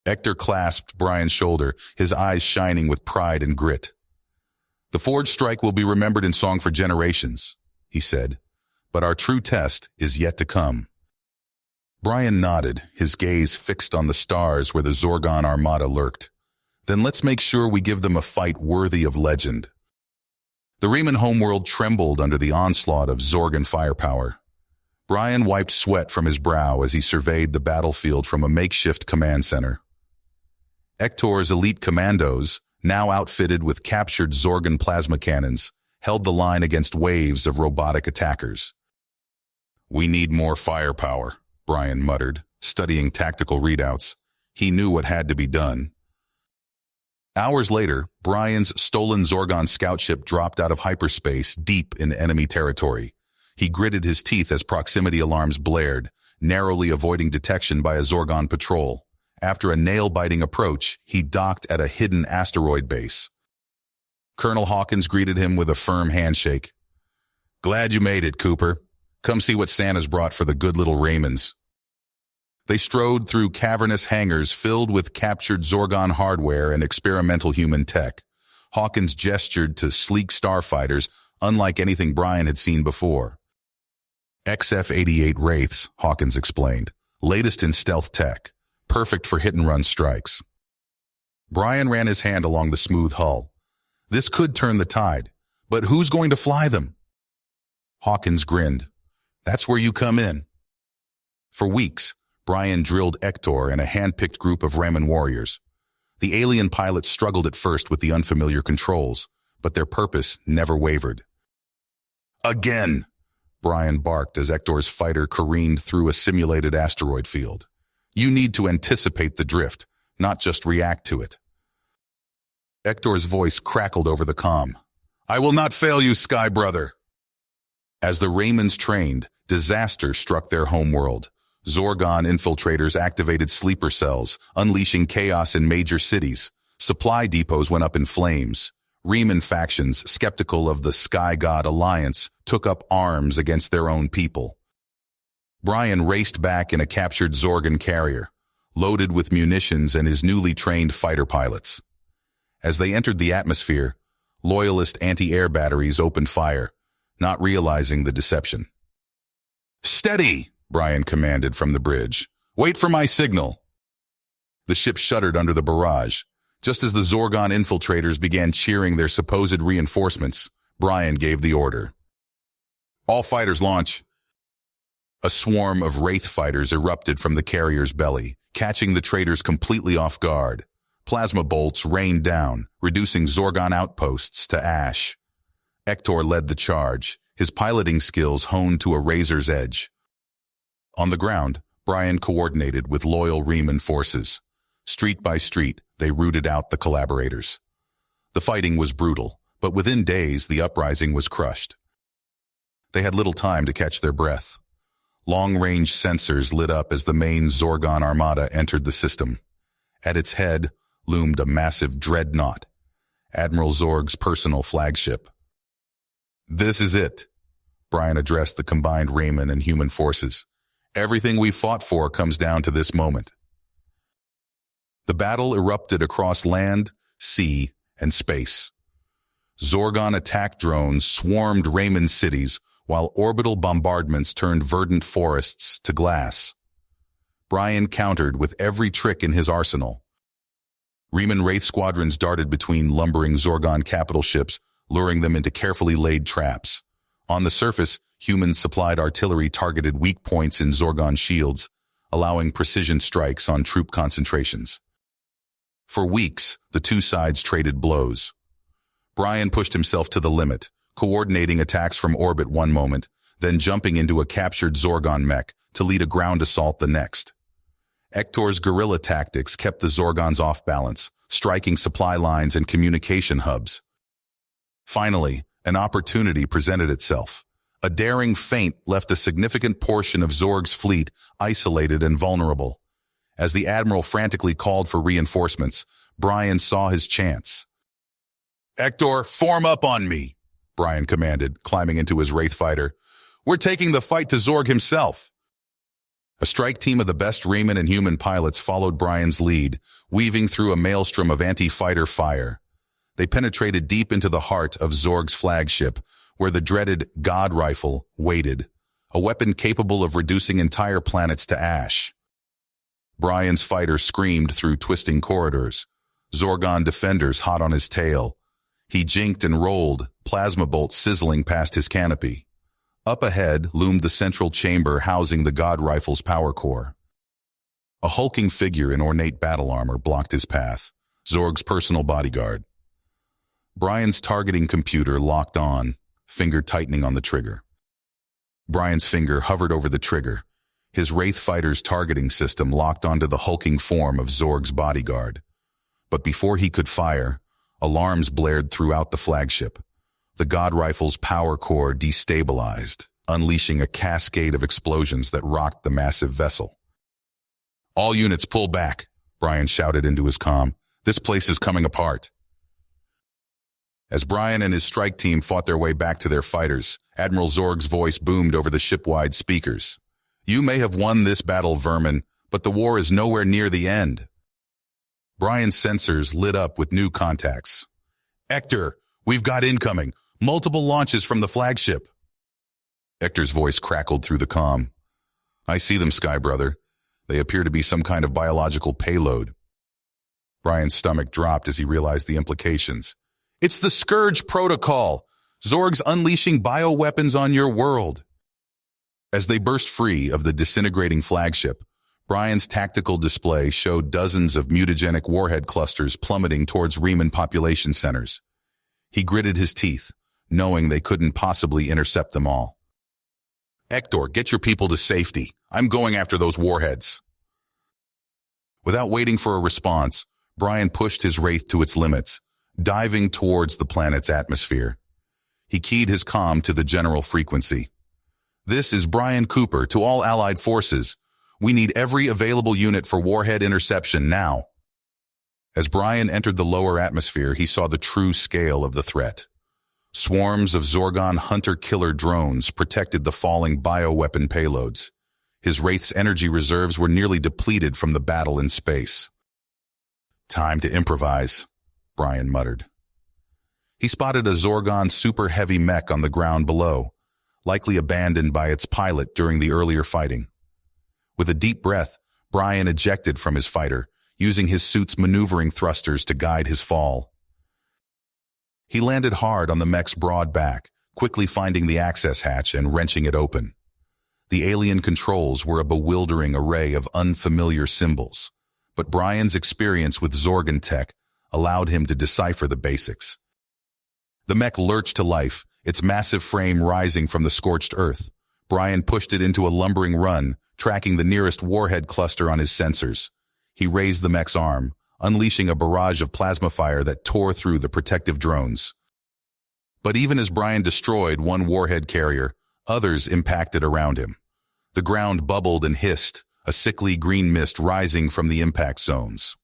Hector clasped Brian's shoulder, his eyes shining with pride and grit. The forged strike will be remembered in song for generations, he said, but our true test is yet to come. Brian nodded, his gaze fixed on the stars where the Zorgon armada lurked. Then let's make sure we give them a fight worthy of legend. The Riemann homeworld trembled under the onslaught of Zorgan firepower. Brian wiped sweat from his brow as he surveyed the battlefield from a makeshift command center. Hector's elite commandos, now outfitted with captured Zorgan plasma cannons, held the line against waves of robotic attackers. We need more firepower, Brian muttered, studying tactical readouts. He knew what had to be done. Hours later, Brian's stolen Zorgon scout ship dropped out of hyperspace deep in enemy territory. He gritted his teeth as proximity alarms blared, narrowly avoiding detection by a Zorgon patrol. After a nail-biting approach, he docked at a hidden asteroid base. Colonel Hawkins greeted him with a firm handshake. "Glad you made it, Cooper. Come see what Santa's brought for the good little Raymonds." They strode through cavernous hangars filled with captured Zorgon hardware and experimental human tech. Hawkins gestured to sleek starfighters unlike anything Brian had seen before. XF-88 Wraiths, Hawkins explained. Latest in stealth tech. Perfect for hit-and-run strikes. Brian ran his hand along the smooth hull. This could turn the tide, but who's going to fly them? Hawkins grinned. That's where you come in. For weeks, Brian drilled Ector and a hand-picked group of Raman warriors. The alien pilots struggled at first with the unfamiliar controls, but their purpose never wavered. Again, Brian barked as Ector's fighter careened through a simulated asteroid field. You need to anticipate the drift, not just react to it. Ector's voice crackled over the comm. I will not fail you, Sky Brother. As the Raymonds trained, disaster struck their homeworld. Zorgon infiltrators activated sleeper cells, unleashing chaos in major cities. Supply depots went up in flames. Rayman factions, skeptical of the Sky God Alliance, took up arms against their own people. Brian raced back in a captured Zorgon carrier, loaded with munitions and his newly trained fighter pilots. As they entered the atmosphere, loyalist anti-air batteries opened fire, not realizing the deception. Steady! Brian commanded from the bridge. Wait for my signal. The ship shuddered under the barrage. Just as the Zorgon infiltrators began cheering their supposed reinforcements, Brian gave the order. All fighters launch. A swarm of Wraith fighters erupted from the carrier's belly, catching the traitors completely off guard. Plasma bolts rained down, reducing Zorgon outposts to ash. Ector led the charge, his piloting skills honed to a razor's edge. On the ground, Brian coordinated with loyal Rayman forces. Street by street, they rooted out the collaborators. The fighting was brutal, but within days the uprising was crushed. They had little time to catch their breath. Long-range sensors lit up as the main Zorgon armada entered the system. At its head loomed a massive dreadnought, Admiral Zorg's personal flagship. This is it, Brian addressed the combined Rayman and human forces. Everything we fought for comes down to this moment. The battle erupted across land, sea, and space. Zorgon attack drones swarmed Rayman cities, while orbital bombardments turned verdant forests to glass. Brian countered with every trick in his arsenal. Rayman Wraith squadrons darted between lumbering Zorgon capital ships, luring them into carefully laid traps. On the surface, humans supplied artillery targeted weak points in Zorgon shields, allowing precision strikes on troop concentrations. For weeks, the two sides traded blows. Brian pushed himself to the limit, coordinating attacks from orbit one moment, then jumping into a captured Zorgon mech to lead a ground assault the next. Ector's guerrilla tactics kept the Zorgons off balance, striking supply lines and communication hubs. Finally, an opportunity presented itself. A daring feint left a significant portion of Zorg's fleet isolated and vulnerable. As the Admiral frantically called for reinforcements, Brian saw his chance. Ector, form up on me, Brian commanded, climbing into his Wraith fighter. We're taking the fight to Zorg himself. A strike team of the best Rayman and human pilots followed Brian's lead, weaving through a maelstrom of anti-fighter fire. They penetrated deep into the heart of Zorg's flagship, where the dreaded God Rifle waited, a weapon capable of reducing entire planets to ash. Brian's fighter screamed through twisting corridors, Zorgon defenders hot on his tail. He jinked and rolled, plasma bolts sizzling past his canopy. Up ahead loomed the central chamber housing the God Rifle's power core. A hulking figure in ornate battle armor blocked his path, Zorg's personal bodyguard. Brian's targeting computer locked on, finger tightening on the trigger. Brian's finger hovered over the trigger. His Wraith fighter's targeting system locked onto the hulking form of Zorg's bodyguard. But before he could fire, alarms blared throughout the flagship. The God Rifle's power core destabilized, unleashing a cascade of explosions that rocked the massive vessel. All units pull back, Brian shouted into his comm. This place is coming apart. As Brian and his strike team fought their way back to their fighters, Admiral Zorg's voice boomed over the ship-wide speakers. "You may have won this battle, vermin, but the war is nowhere near the end." Brian's sensors lit up with new contacts. "Hector, we've got incoming. Multiple launches from the flagship." Hector's voice crackled through the comm. "I see them, Sky Brother. They appear to be some kind of biological payload." Brian's stomach dropped as he realized the implications. "It's the Scourge Protocol! Zorg's unleashing bioweapons on your world!" As they burst free of the disintegrating flagship, Brian's tactical display showed dozens of mutagenic warhead clusters plummeting towards Riemann population centers. He gritted his teeth, knowing they couldn't possibly intercept them all. "Hector, get your people to safety. I'm going after those warheads." Without waiting for a response, Brian pushed his Wraith to its limits, diving towards the planet's atmosphere. He keyed his comm to the general frequency. "This is Brian Cooper to all Allied forces. We need every available unit for warhead interception now." As Brian entered the lower atmosphere, he saw the true scale of the threat. Swarms of Zorgon hunter-killer drones protected the falling bioweapon payloads. His Wraith's energy reserves were nearly depleted from the battle in space. "Time to improvise," Brian muttered. He spotted a Zorgon super-heavy mech on the ground below, likely abandoned by its pilot during the earlier fighting. With a deep breath, Brian ejected from his fighter, using his suit's maneuvering thrusters to guide his fall. He landed hard on the mech's broad back, quickly finding the access hatch and wrenching it open. The alien controls were a bewildering array of unfamiliar symbols, but Brian's experience with Zorgon tech allowed him to decipher the basics. The mech lurched to life, its massive frame rising from the scorched earth. Brian pushed it into a lumbering run, tracking the nearest warhead cluster on his sensors. He raised the mech's arm, unleashing a barrage of plasma fire that tore through the protective drones. But even as Brian destroyed one warhead carrier, others impacted around him. The ground bubbled and hissed, a sickly green mist rising from the impact zones.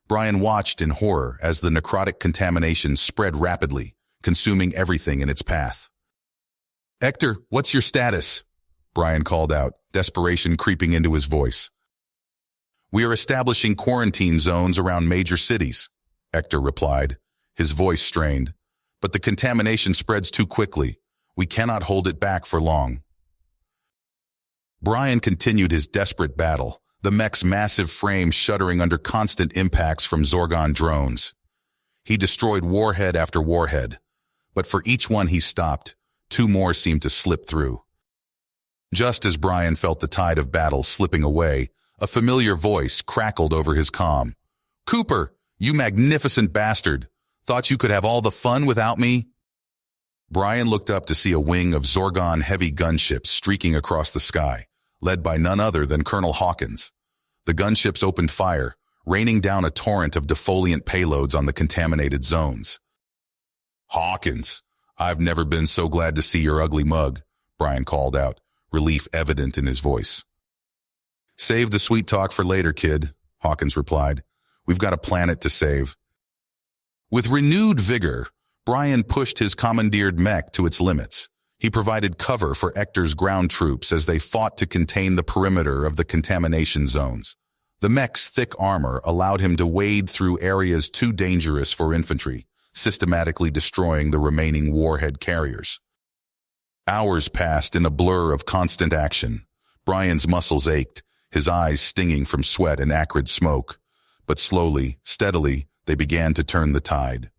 Brian watched in horror as the necrotic contamination spread rapidly, consuming everything in its path. "Hector, what's your status?" Brian called out, desperation creeping into his voice. "We are establishing quarantine zones around major cities," Hector replied, his voice strained. "But the contamination spreads too quickly. We cannot hold it back for long." Brian continued his desperate battle, the mech's massive frame shuddering under constant impacts from Zorgon drones. He destroyed warhead after warhead, but for each one he stopped, two more seemed to slip through. Just as Brian felt the tide of battle slipping away, a familiar voice crackled over his comm. "Cooper, you magnificent bastard! Thought you could have all the fun without me?" Brian looked up to see a wing of Zorgon heavy gunships streaking across the sky, led by none other than Colonel Hawkins. The gunships opened fire, raining down a torrent of defoliant payloads on the contaminated zones. "Hawkins, I've never been so glad to see your ugly mug," Brian called out, relief evident in his voice. "Save the sweet talk for later, kid," Hawkins replied. "We've got a planet to save." With renewed vigor, Brian pushed his commandeered mech to its limits. He provided cover for Hector's ground troops as they fought to contain the perimeter of the contamination zones. The mech's thick armor allowed him to wade through areas too dangerous for infantry, systematically destroying the remaining warhead carriers. Hours passed in a blur of constant action. Brian's muscles ached, his eyes stinging from sweat and acrid smoke. But slowly, steadily, they began to turn the tide.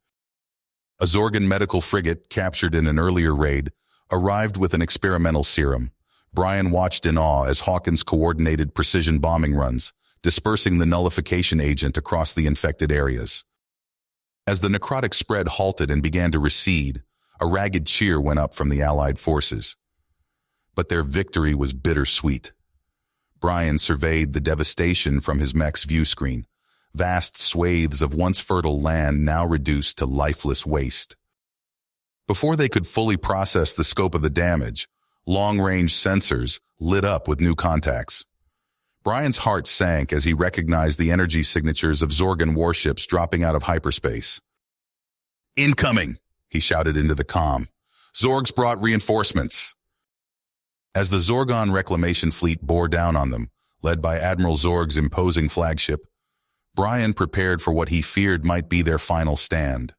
A Zorgon medical frigate, captured in an earlier raid, arrived with an experimental serum. Brian watched in awe as Hawkins coordinated precision bombing runs, dispersing the nullification agent across the infected areas. As the necrotic spread halted and began to recede, a ragged cheer went up from the Allied forces. But their victory was bittersweet. Brian surveyed the devastation from his mech's view screen, vast swathes of once fertile land now reduced to lifeless waste. Before they could fully process the scope of the damage, long-range sensors lit up with new contacts. Brian's heart sank as he recognized the energy signatures of Zorgon warships dropping out of hyperspace. Incoming, he shouted into the comm. Zorgs brought reinforcements. As the Zorgon reclamation fleet bore down on them, led by Admiral Zorg's imposing flagship, Brian prepared for what he feared might be their final stand.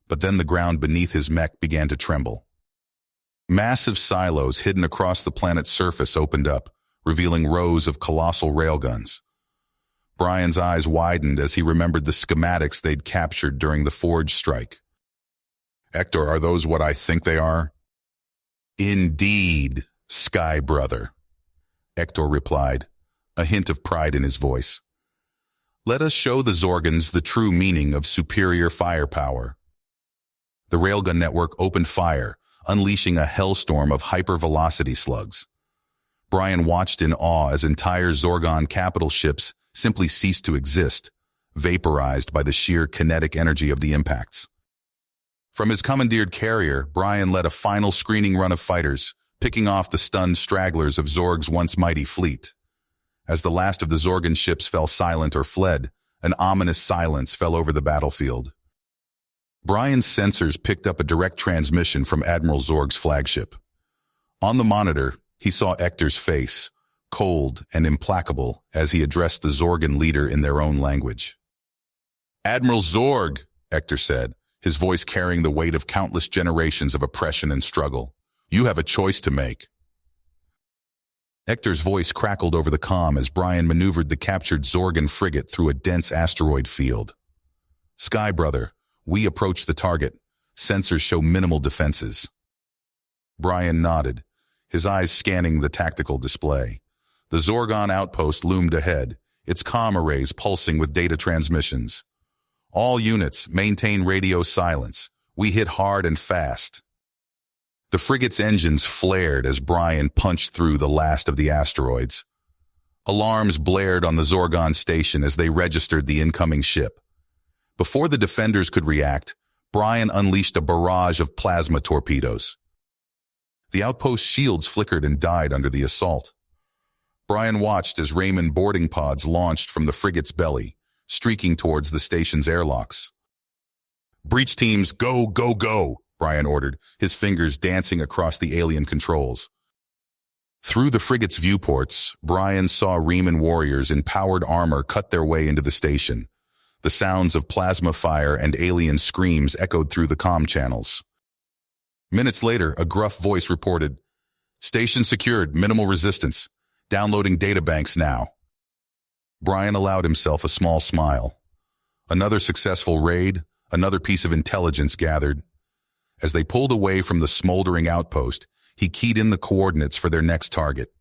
But then the ground beneath his mech began to tremble. Massive silos hidden across the planet's surface opened up, revealing rows of colossal railguns. Brian's eyes widened as he remembered the schematics they'd captured during the Forge strike. Hector, are those what I think they are? Indeed, Sky Brother, Hector replied, a hint of pride in his voice. Let us show the Zorgans the true meaning of superior firepower. The railgun network opened fire, unleashing a hellstorm of hypervelocity slugs. Brian watched in awe as entire Zorgon capital ships simply ceased to exist, vaporized by the sheer kinetic energy of the impacts. From his commandeered carrier, Brian led a final screening run of fighters, picking off the stunned stragglers of Zorg's once mighty fleet. As the last of the Zorgan ships fell silent or fled, an ominous silence fell over the battlefield. Brian's sensors picked up a direct transmission from Admiral Zorg's flagship. On the monitor, he saw Hector's face, cold and implacable, as he addressed the Zorgan leader in their own language. Admiral Zorg, Hector said, his voice carrying the weight of countless generations of oppression and struggle. You have a choice to make. Hector's voice crackled over the comm as Brian maneuvered the captured Zorgan frigate through a dense asteroid field. Sky Brother, we approach the target. Sensors show minimal defenses. Brian nodded, his eyes scanning the tactical display. The Zorgon outpost loomed ahead, its comm arrays pulsing with data transmissions. All units, maintain radio silence. We hit hard and fast. The frigate's engines flared as Brian punched through the last of the asteroids. Alarms blared on the Zorgon station as they registered the incoming ship. Before the defenders could react, Brian unleashed a barrage of plasma torpedoes. The outpost's shields flickered and died under the assault. Brian watched as Raymond boarding pods launched from the frigate's belly, streaking towards the station's airlocks. Breach teams, go, go, go, Brian ordered, his fingers dancing across the alien controls. Through the frigate's viewports, Brian saw Riemann warriors in powered armor cut their way into the station. The sounds of plasma fire and alien screams echoed through the comm channels. Minutes later, a gruff voice reported, "Station secured, minimal resistance. Downloading databanks now." Brian allowed himself a small smile. Another successful raid, another piece of intelligence gathered. As they pulled away from the smoldering outpost, he keyed in the coordinates for their next target.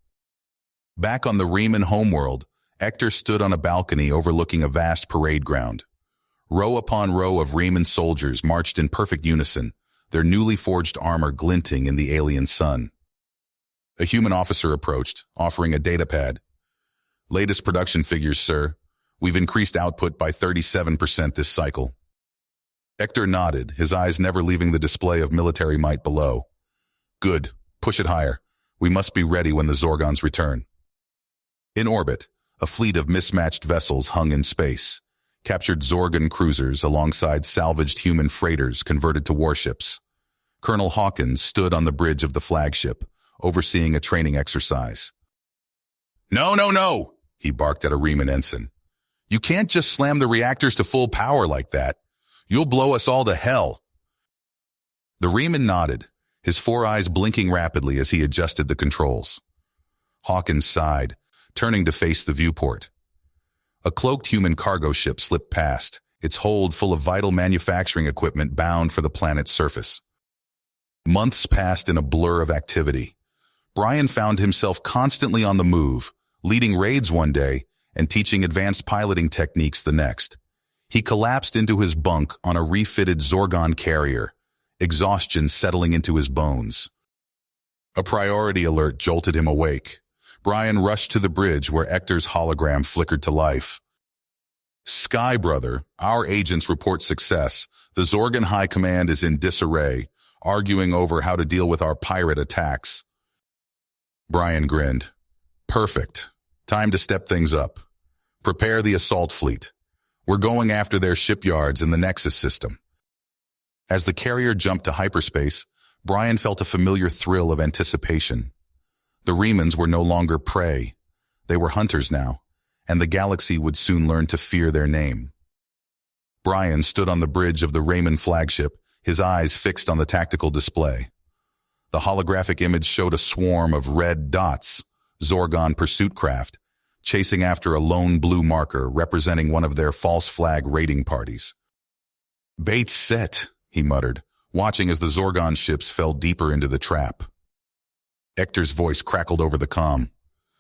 Back on the Riemann homeworld, Hector stood on a balcony overlooking a vast parade ground. Row upon row of Riemann soldiers marched in perfect unison, their newly forged armor glinting in the alien sun. A human officer approached, offering a datapad. "Latest production figures, sir. We've increased output by 37% this cycle." Hector nodded, his eyes never leaving the display of military might below. "Good. Push it higher. We must be ready when the Zorgons return." In orbit, a fleet of mismatched vessels hung in space, captured Zorgan cruisers alongside salvaged human freighters converted to warships. Colonel Hawkins stood on the bridge of the flagship, overseeing a training exercise. "No, no, no!" he barked at a Riemann ensign. "You can't just slam the reactors to full power like that. You'll blow us all to hell." The Riemann nodded, his four eyes blinking rapidly as he adjusted the controls. Hawkins sighed, turning to face the viewport. A cloaked human cargo ship slipped past, its hold full of vital manufacturing equipment bound for the planet's surface. Months passed in a blur of activity. Brian found himself constantly on the move, leading raids one day and teaching advanced piloting techniques the next. He collapsed into his bunk on a refitted Zorgon carrier, exhaustion settling into his bones. A priority alert jolted him awake. Brian rushed to the bridge where Hector's hologram flickered to life. "Sky Brother, our agents report success. The Zorgan High Command is in disarray, arguing over how to deal with our pirate attacks." Brian grinned. "Perfect. Time to step things up. Prepare the assault fleet. We're going after their shipyards in the Nexus system." As the carrier jumped to hyperspace, Brian felt a familiar thrill of anticipation. The Remans were no longer prey. They were hunters now, and the galaxy would soon learn to fear their name. Brian stood on the bridge of the Raymond flagship, his eyes fixed on the tactical display. The holographic image showed a swarm of red dots, Zorgon pursuit craft, chasing after a lone blue marker representing one of their false flag raiding parties. "Bait set," he muttered, watching as the Zorgon ships fell deeper into the trap. Hector's voice crackled over the comm.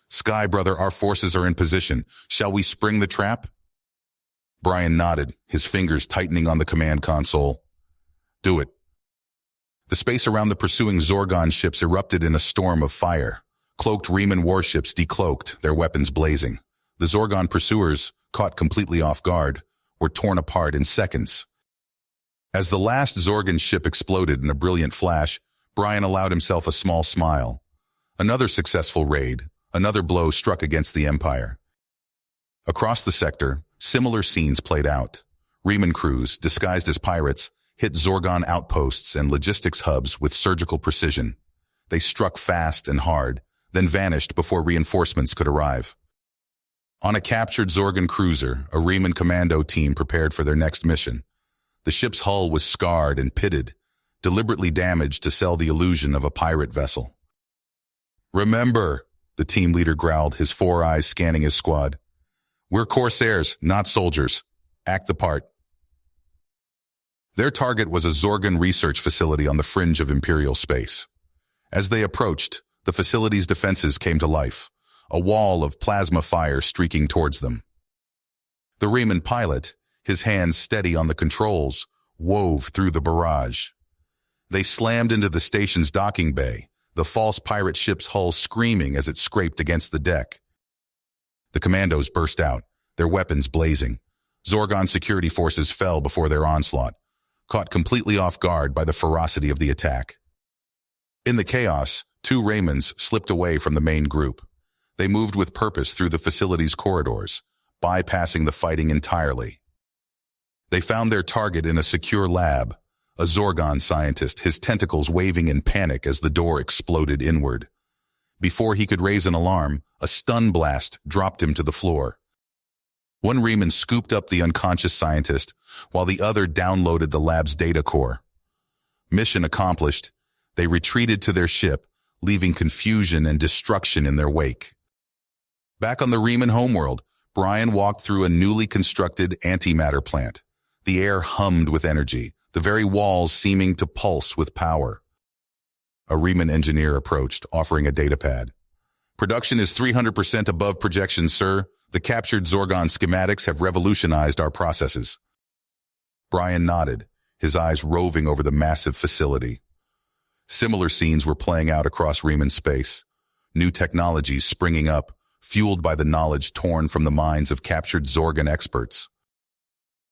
"Sky, brother, our forces are in position. Shall we spring the trap?" Brian nodded, his fingers tightening on the command console. "Do it." The space around the pursuing Zorgon ships erupted in a storm of fire. Cloaked Reman warships decloaked, their weapons blazing. The Zorgon pursuers, caught completely off guard, were torn apart in seconds. As the last Zorgon ship exploded in a brilliant flash, Brian allowed himself a small smile. Another successful raid, another blow struck against the Empire. Across the sector, similar scenes played out. Reman crews, disguised as pirates, hit Zorgon outposts and logistics hubs with surgical precision. They struck fast and hard, then vanished before reinforcements could arrive. On a captured Zorgon cruiser, a Reman commando team prepared for their next mission. The ship's hull was scarred and pitted, deliberately damaged to sell the illusion of a pirate vessel. "Remember," the team leader growled, his four eyes scanning his squad. "We're corsairs, not soldiers. Act the part." Their target was a Zorgon research facility on the fringe of Imperial space. As they approached, the facility's defenses came to life, a wall of plasma fire streaking towards them. The Reman pilot, his hands steady on the controls, wove through the barrage. They slammed into the station's docking bay, the false pirate ship's hull screaming as it scraped against the deck. The commandos burst out, their weapons blazing. Zorgon security forces fell before their onslaught, caught completely off guard by the ferocity of the attack. In the chaos, two Raymans slipped away from the main group. They moved with purpose through the facility's corridors, bypassing the fighting entirely. They found their target in a secure lab, a Zorgon scientist, his tentacles waving in panic as the door exploded inward. Before he could raise an alarm, a stun blast dropped him to the floor. One Reman scooped up the unconscious scientist, while the other downloaded the lab's data core. Mission accomplished, they retreated to their ship, leaving confusion and destruction in their wake. Back on the Reman homeworld, Brian walked through a newly constructed antimatter plant. The air hummed with energy, the very walls seeming to pulse with power. A Reman engineer approached, offering a datapad. "Production is 300% above projections, sir. The captured Zorgon schematics have revolutionized our processes." Brian nodded, his eyes roving over the massive facility. Similar scenes were playing out across Reman space. New technologies springing up, fueled by the knowledge torn from the minds of captured Zorgon experts.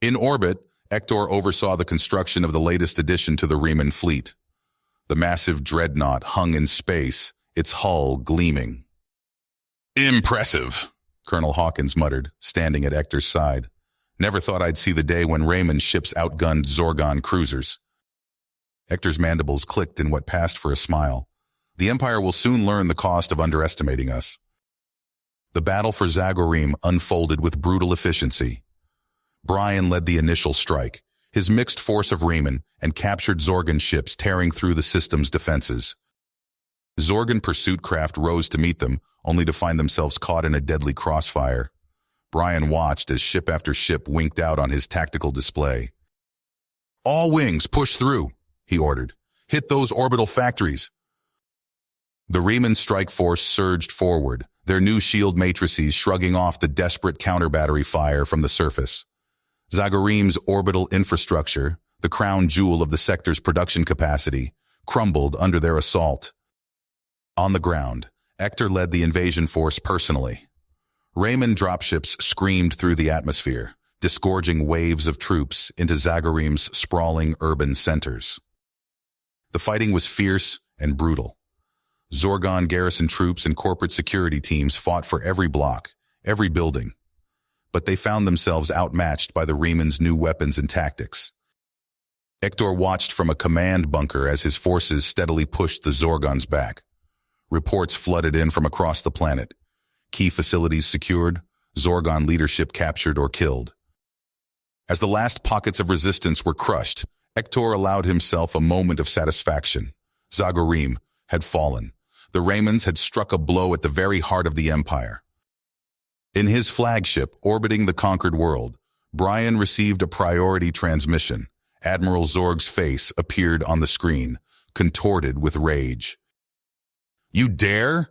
In orbit, Hector oversaw the construction of the latest addition to the Reman fleet. The massive dreadnought hung in space, its hull gleaming. "Impressive," Colonel Hawkins muttered, standing at Hector's side. "Never thought I'd see the day when Raymond ships outgunned Zorgon cruisers." Hector's mandibles clicked in what passed for a smile. "The Empire will soon learn the cost of underestimating us." The battle for Zagorim unfolded with brutal efficiency. Brian led the initial strike, his mixed force of Reman and captured Zorgon ships tearing through the system's defenses. Zorgon pursuit craft rose to meet them, only to find themselves caught in a deadly crossfire. Brian watched as ship after ship winked out on his tactical display. "All wings, push through," he ordered. "Hit those orbital factories." The Reman strike force surged forward, their new shield matrices shrugging off the desperate counter-battery fire from the surface. Zagorim's orbital infrastructure, the crown jewel of the sector's production capacity, crumbled under their assault. On the ground, Hector led the invasion force personally. Raymond dropships screamed through the atmosphere, disgorging waves of troops into Zagorim's sprawling urban centers. The fighting was fierce and brutal. Zorgon garrison troops and corporate security teams fought for every block, every building. But they found themselves outmatched by the Reman's new weapons and tactics. Hector watched from a command bunker as his forces steadily pushed the Zorgons back. Reports flooded in from across the planet. Key facilities secured, Zorgon leadership captured or killed. As the last pockets of resistance were crushed, Hector allowed himself a moment of satisfaction. Zagorim had fallen. The Raymonds had struck a blow at the very heart of the Empire. In his flagship, orbiting the conquered world, Brian received a priority transmission. Admiral Zorg's face appeared on the screen, contorted with rage. "You dare?"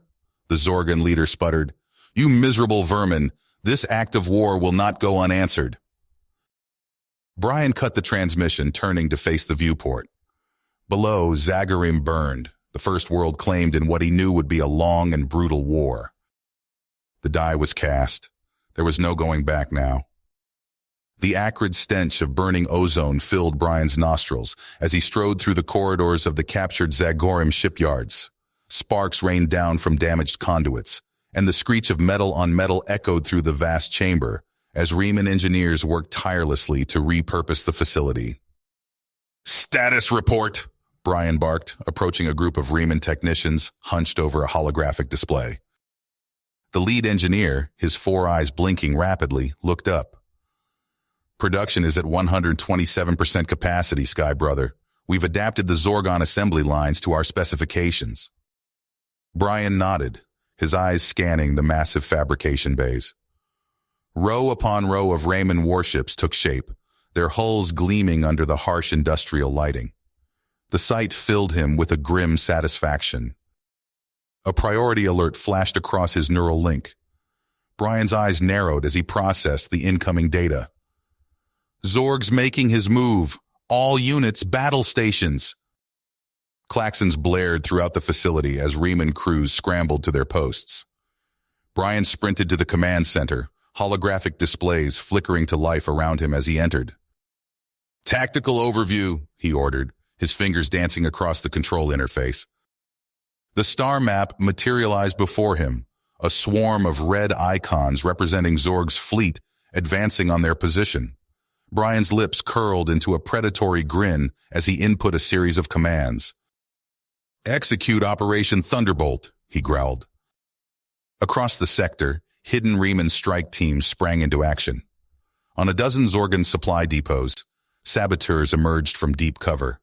the Zorgon leader sputtered. "You miserable vermin! This act of war will not go unanswered." Brian cut the transmission, turning to face the viewport. Below, Zagorim burned, the First World claimed in what he knew would be a long and brutal war. The die was cast. There was no going back now. The acrid stench of burning ozone filled Brian's nostrils as he strode through the corridors of the captured Zagorim shipyards. Sparks rained down from damaged conduits, and the screech of metal on metal echoed through the vast chamber as Riemann engineers worked tirelessly to repurpose the facility. "Status report," Brian barked, approaching a group of Riemann technicians hunched over a holographic display. The lead engineer, his four eyes blinking rapidly, looked up. "Production is at 127% capacity, Sky Brother. We've adapted the Zorgon assembly lines to our specifications." Brian nodded, his eyes scanning the massive fabrication bays. Row upon row of Raymond warships took shape, their hulls gleaming under the harsh industrial lighting. The sight filled him with a grim satisfaction. A priority alert flashed across his neural link. Brian's eyes narrowed as he processed the incoming data. "Zorg's making his move. All units, battle stations." Klaxons blared throughout the facility as Riemann crews scrambled to their posts. Brian sprinted to the command center, holographic displays flickering to life around him as he entered. "Tactical overview," he ordered, his fingers dancing across the control interface. The star map materialized before him, a swarm of red icons representing Zorg's fleet advancing on their position. Brian's lips curled into a predatory grin as he input a series of commands. "Execute Operation Thunderbolt," he growled. Across the sector, hidden Riemann strike teams sprang into action. On a dozen Zorgon supply depots, saboteurs emerged from deep cover.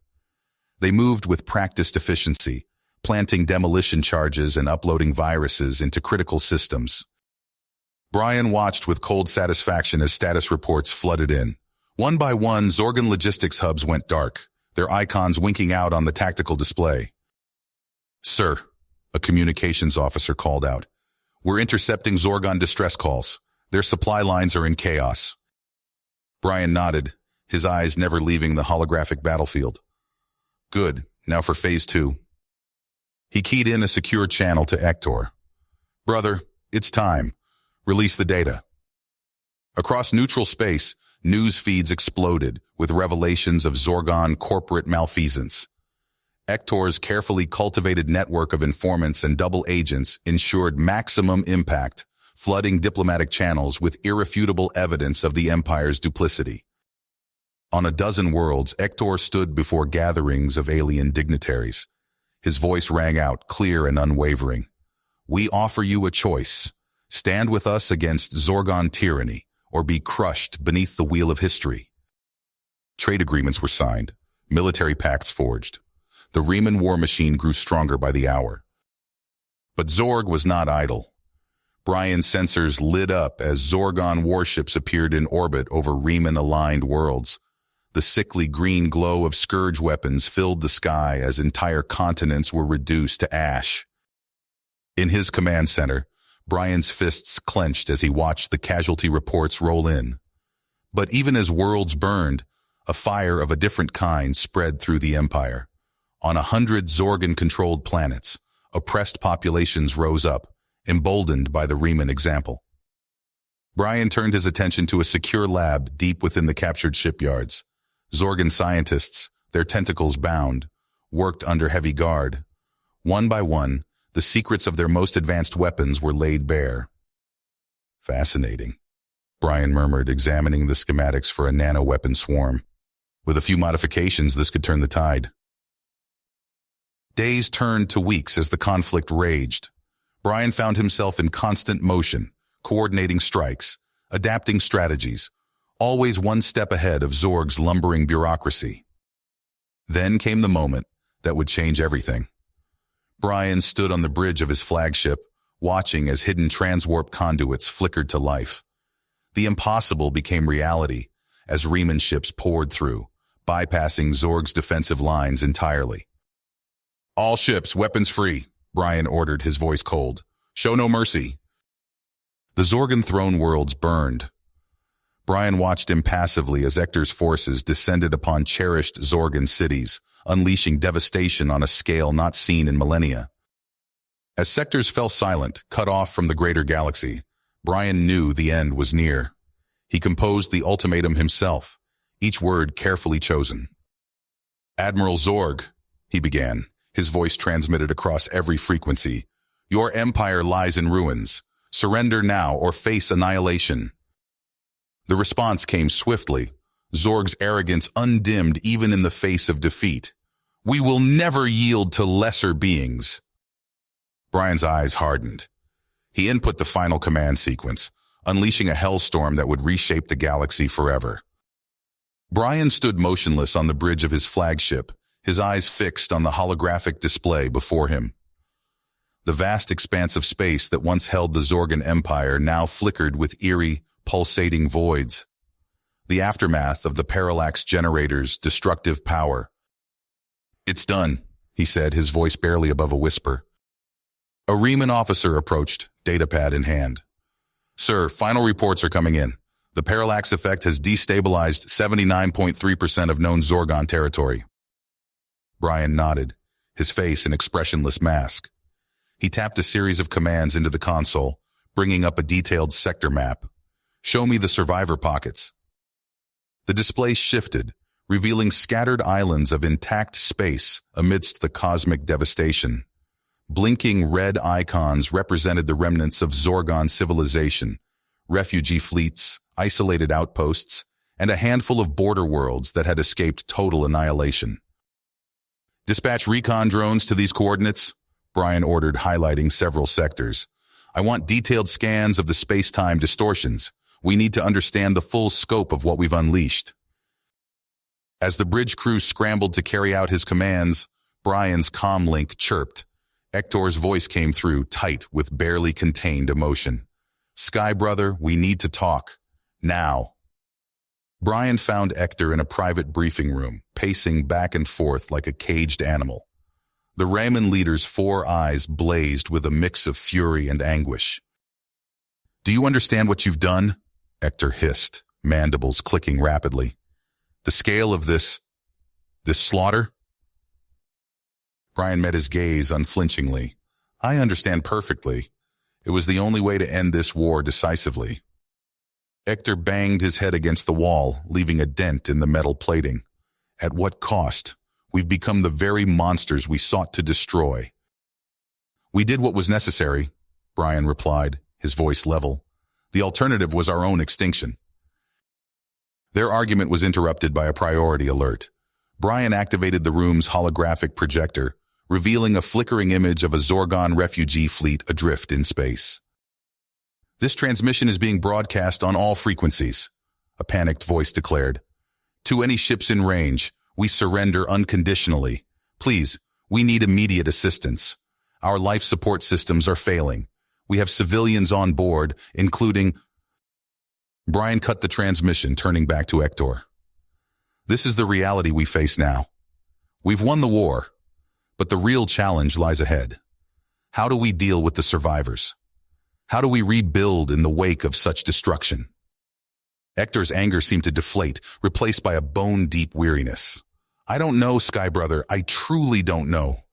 They moved with practiced efficiency, planting demolition charges and uploading viruses into critical systems. Brian watched with cold satisfaction as status reports flooded in. One by one, Zorgon logistics hubs went dark, their icons winking out on the tactical display. "Sir," a communications officer called out, "we're intercepting Zorgon distress calls. Their supply lines are in chaos." Brian nodded, his eyes never leaving the holographic battlefield. "Good, now for Phase 2. He keyed in a secure channel to Hector. "Brother, it's time. Release the data." Across neutral space, news feeds exploded with revelations of Zorgon corporate malfeasance. Hector's carefully cultivated network of informants and double agents ensured maximum impact, flooding diplomatic channels with irrefutable evidence of the Empire's duplicity. On a dozen worlds, Hector stood before gatherings of alien dignitaries. His voice rang out, clear and unwavering. "We offer you a choice. Stand with us against Zorgon tyranny, or be crushed beneath the wheel of history." Trade agreements were signed, military pacts forged. The Riemann war machine grew stronger by the hour. But Zorg was not idle. Brian's sensors lit up as Zorgon warships appeared in orbit over Riemann-aligned worlds. The sickly green glow of scourge weapons filled the sky as entire continents were reduced to ash. In his command center, Brian's fists clenched as he watched the casualty reports roll in. But even as worlds burned, a fire of a different kind spread through the Empire. On 100 Zorgon-controlled planets, oppressed populations rose up, emboldened by the Riemann example. Brian turned his attention to a secure lab deep within the captured shipyards. Zorgon scientists, their tentacles bound, worked under heavy guard. One by one, the secrets of their most advanced weapons were laid bare. "Fascinating," Brian murmured, examining the schematics for a nano-weapon swarm. With a few modifications, this could turn the tide. Days turned to weeks as the conflict raged. Brian found himself in constant motion, coordinating strikes, adapting strategies, always one step ahead of Zorg's lumbering bureaucracy. Then came the moment that would change everything. Brian stood on the bridge of his flagship, watching as hidden transwarp conduits flickered to life. The impossible became reality as Riemann ships poured through, bypassing Zorg's defensive lines entirely. "All ships, weapons free," Brian ordered, his voice cold. "Show no mercy." The Zorgan throne worlds burned. Brian watched impassively as Ector's forces descended upon cherished Zorgan cities, unleashing devastation on a scale not seen in millennia. As sectors fell silent, cut off from the greater galaxy, Brian knew the end was near. He composed the ultimatum himself, each word carefully chosen. "Admiral Zorg," he began, his voice transmitted across every frequency, "your empire lies in ruins. Surrender now or face annihilation." The response came swiftly, Zorg's arrogance undimmed even in the face of defeat. "We will never yield to lesser beings." Brian's eyes hardened. He input the final command sequence, unleashing a hellstorm that would reshape the galaxy forever. Brian stood motionless on the bridge of his flagship, his eyes fixed on the holographic display before him. The vast expanse of space that once held the Zorgan Empire now flickered with eerie, pulsating voids. The aftermath of the parallax generator's destructive power. "It's done," he said, his voice barely above a whisper. A Riemann officer approached, datapad in hand. "Sir, final reports are coming in. The parallax effect has destabilized 79.3% of known Zorgon territory." Brian nodded, his face an expressionless mask. He tapped a series of commands into the console, bringing up a detailed sector map. "Show me the survivor pockets." The display shifted, revealing scattered islands of intact space amidst the cosmic devastation. Blinking red icons represented the remnants of Zorgon civilization, refugee fleets, isolated outposts, and a handful of border worlds that had escaped total annihilation. "Dispatch recon drones to these coordinates," Brian ordered, highlighting several sectors. "I want detailed scans of the space-time distortions. We need to understand the full scope of what we've unleashed." As the bridge crew scrambled to carry out his commands, Brian's comlink chirped. Ector's voice came through, tight with barely contained emotion. "Sky brother, we need to talk. Now." Brian found Ector in a private briefing room, pacing back and forth like a caged animal. The Riemann leader's 4 eyes blazed with a mix of fury and anguish. "Do you understand what you've done?" Ector hissed, mandibles clicking rapidly. "The scale of this slaughter?" Brian met his gaze unflinchingly. "I understand perfectly. It was the only way to end this war decisively." Ector banged his head against the wall, leaving a dent in the metal plating. "At what cost? We've become the very monsters we sought to destroy." "We did what was necessary," Brian replied, his voice level. "The alternative was our own extinction." Their argument was interrupted by a priority alert. Brian activated the room's holographic projector, revealing a flickering image of a Zorgon refugee fleet adrift in space. "This transmission is being broadcast on all frequencies," a panicked voice declared. "To any ships in range, we surrender unconditionally. Please, we need immediate assistance. Our life support systems are failing. We have civilians on board, including—" Brian cut the transmission, turning back to Ector. "This is the reality we face now. We've won the war, but the real challenge lies ahead. How do we deal with the survivors? How do we rebuild in the wake of such destruction?" Ector's anger seemed to deflate, replaced by a bone-deep weariness. "I don't know, Sky Brother. I truly don't know."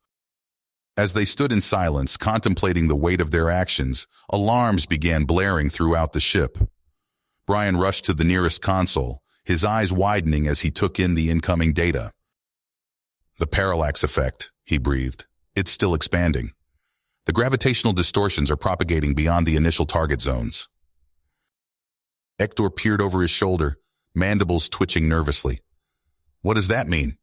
As they stood in silence, contemplating the weight of their actions, alarms began blaring throughout the ship. Brian rushed to the nearest console, his eyes widening as he took in the incoming data. "The parallax effect," he breathed. "It's still expanding. The gravitational distortions are propagating beyond the initial target zones." Ector peered over his shoulder, mandibles twitching nervously. What does that mean?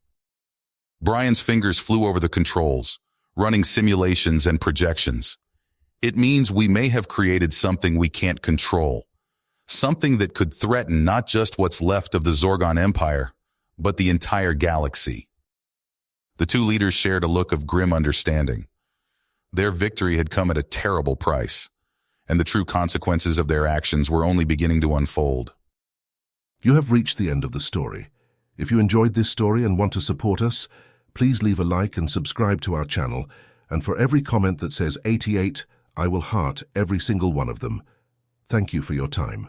Brian's fingers flew over the controls, running simulations and projections. It means we may have created something we can't control, something that could threaten not just what's left of the Zorgon Empire, but the entire galaxy. The two leaders shared a look of grim understanding. Their victory had come at a terrible price, and the true consequences of their actions were only beginning to unfold. You have reached the end of the story. If you enjoyed this story and want to support us, please leave a like and subscribe to our channel, and for every comment that says 88, I will heart every single one of them. Thank you for your time.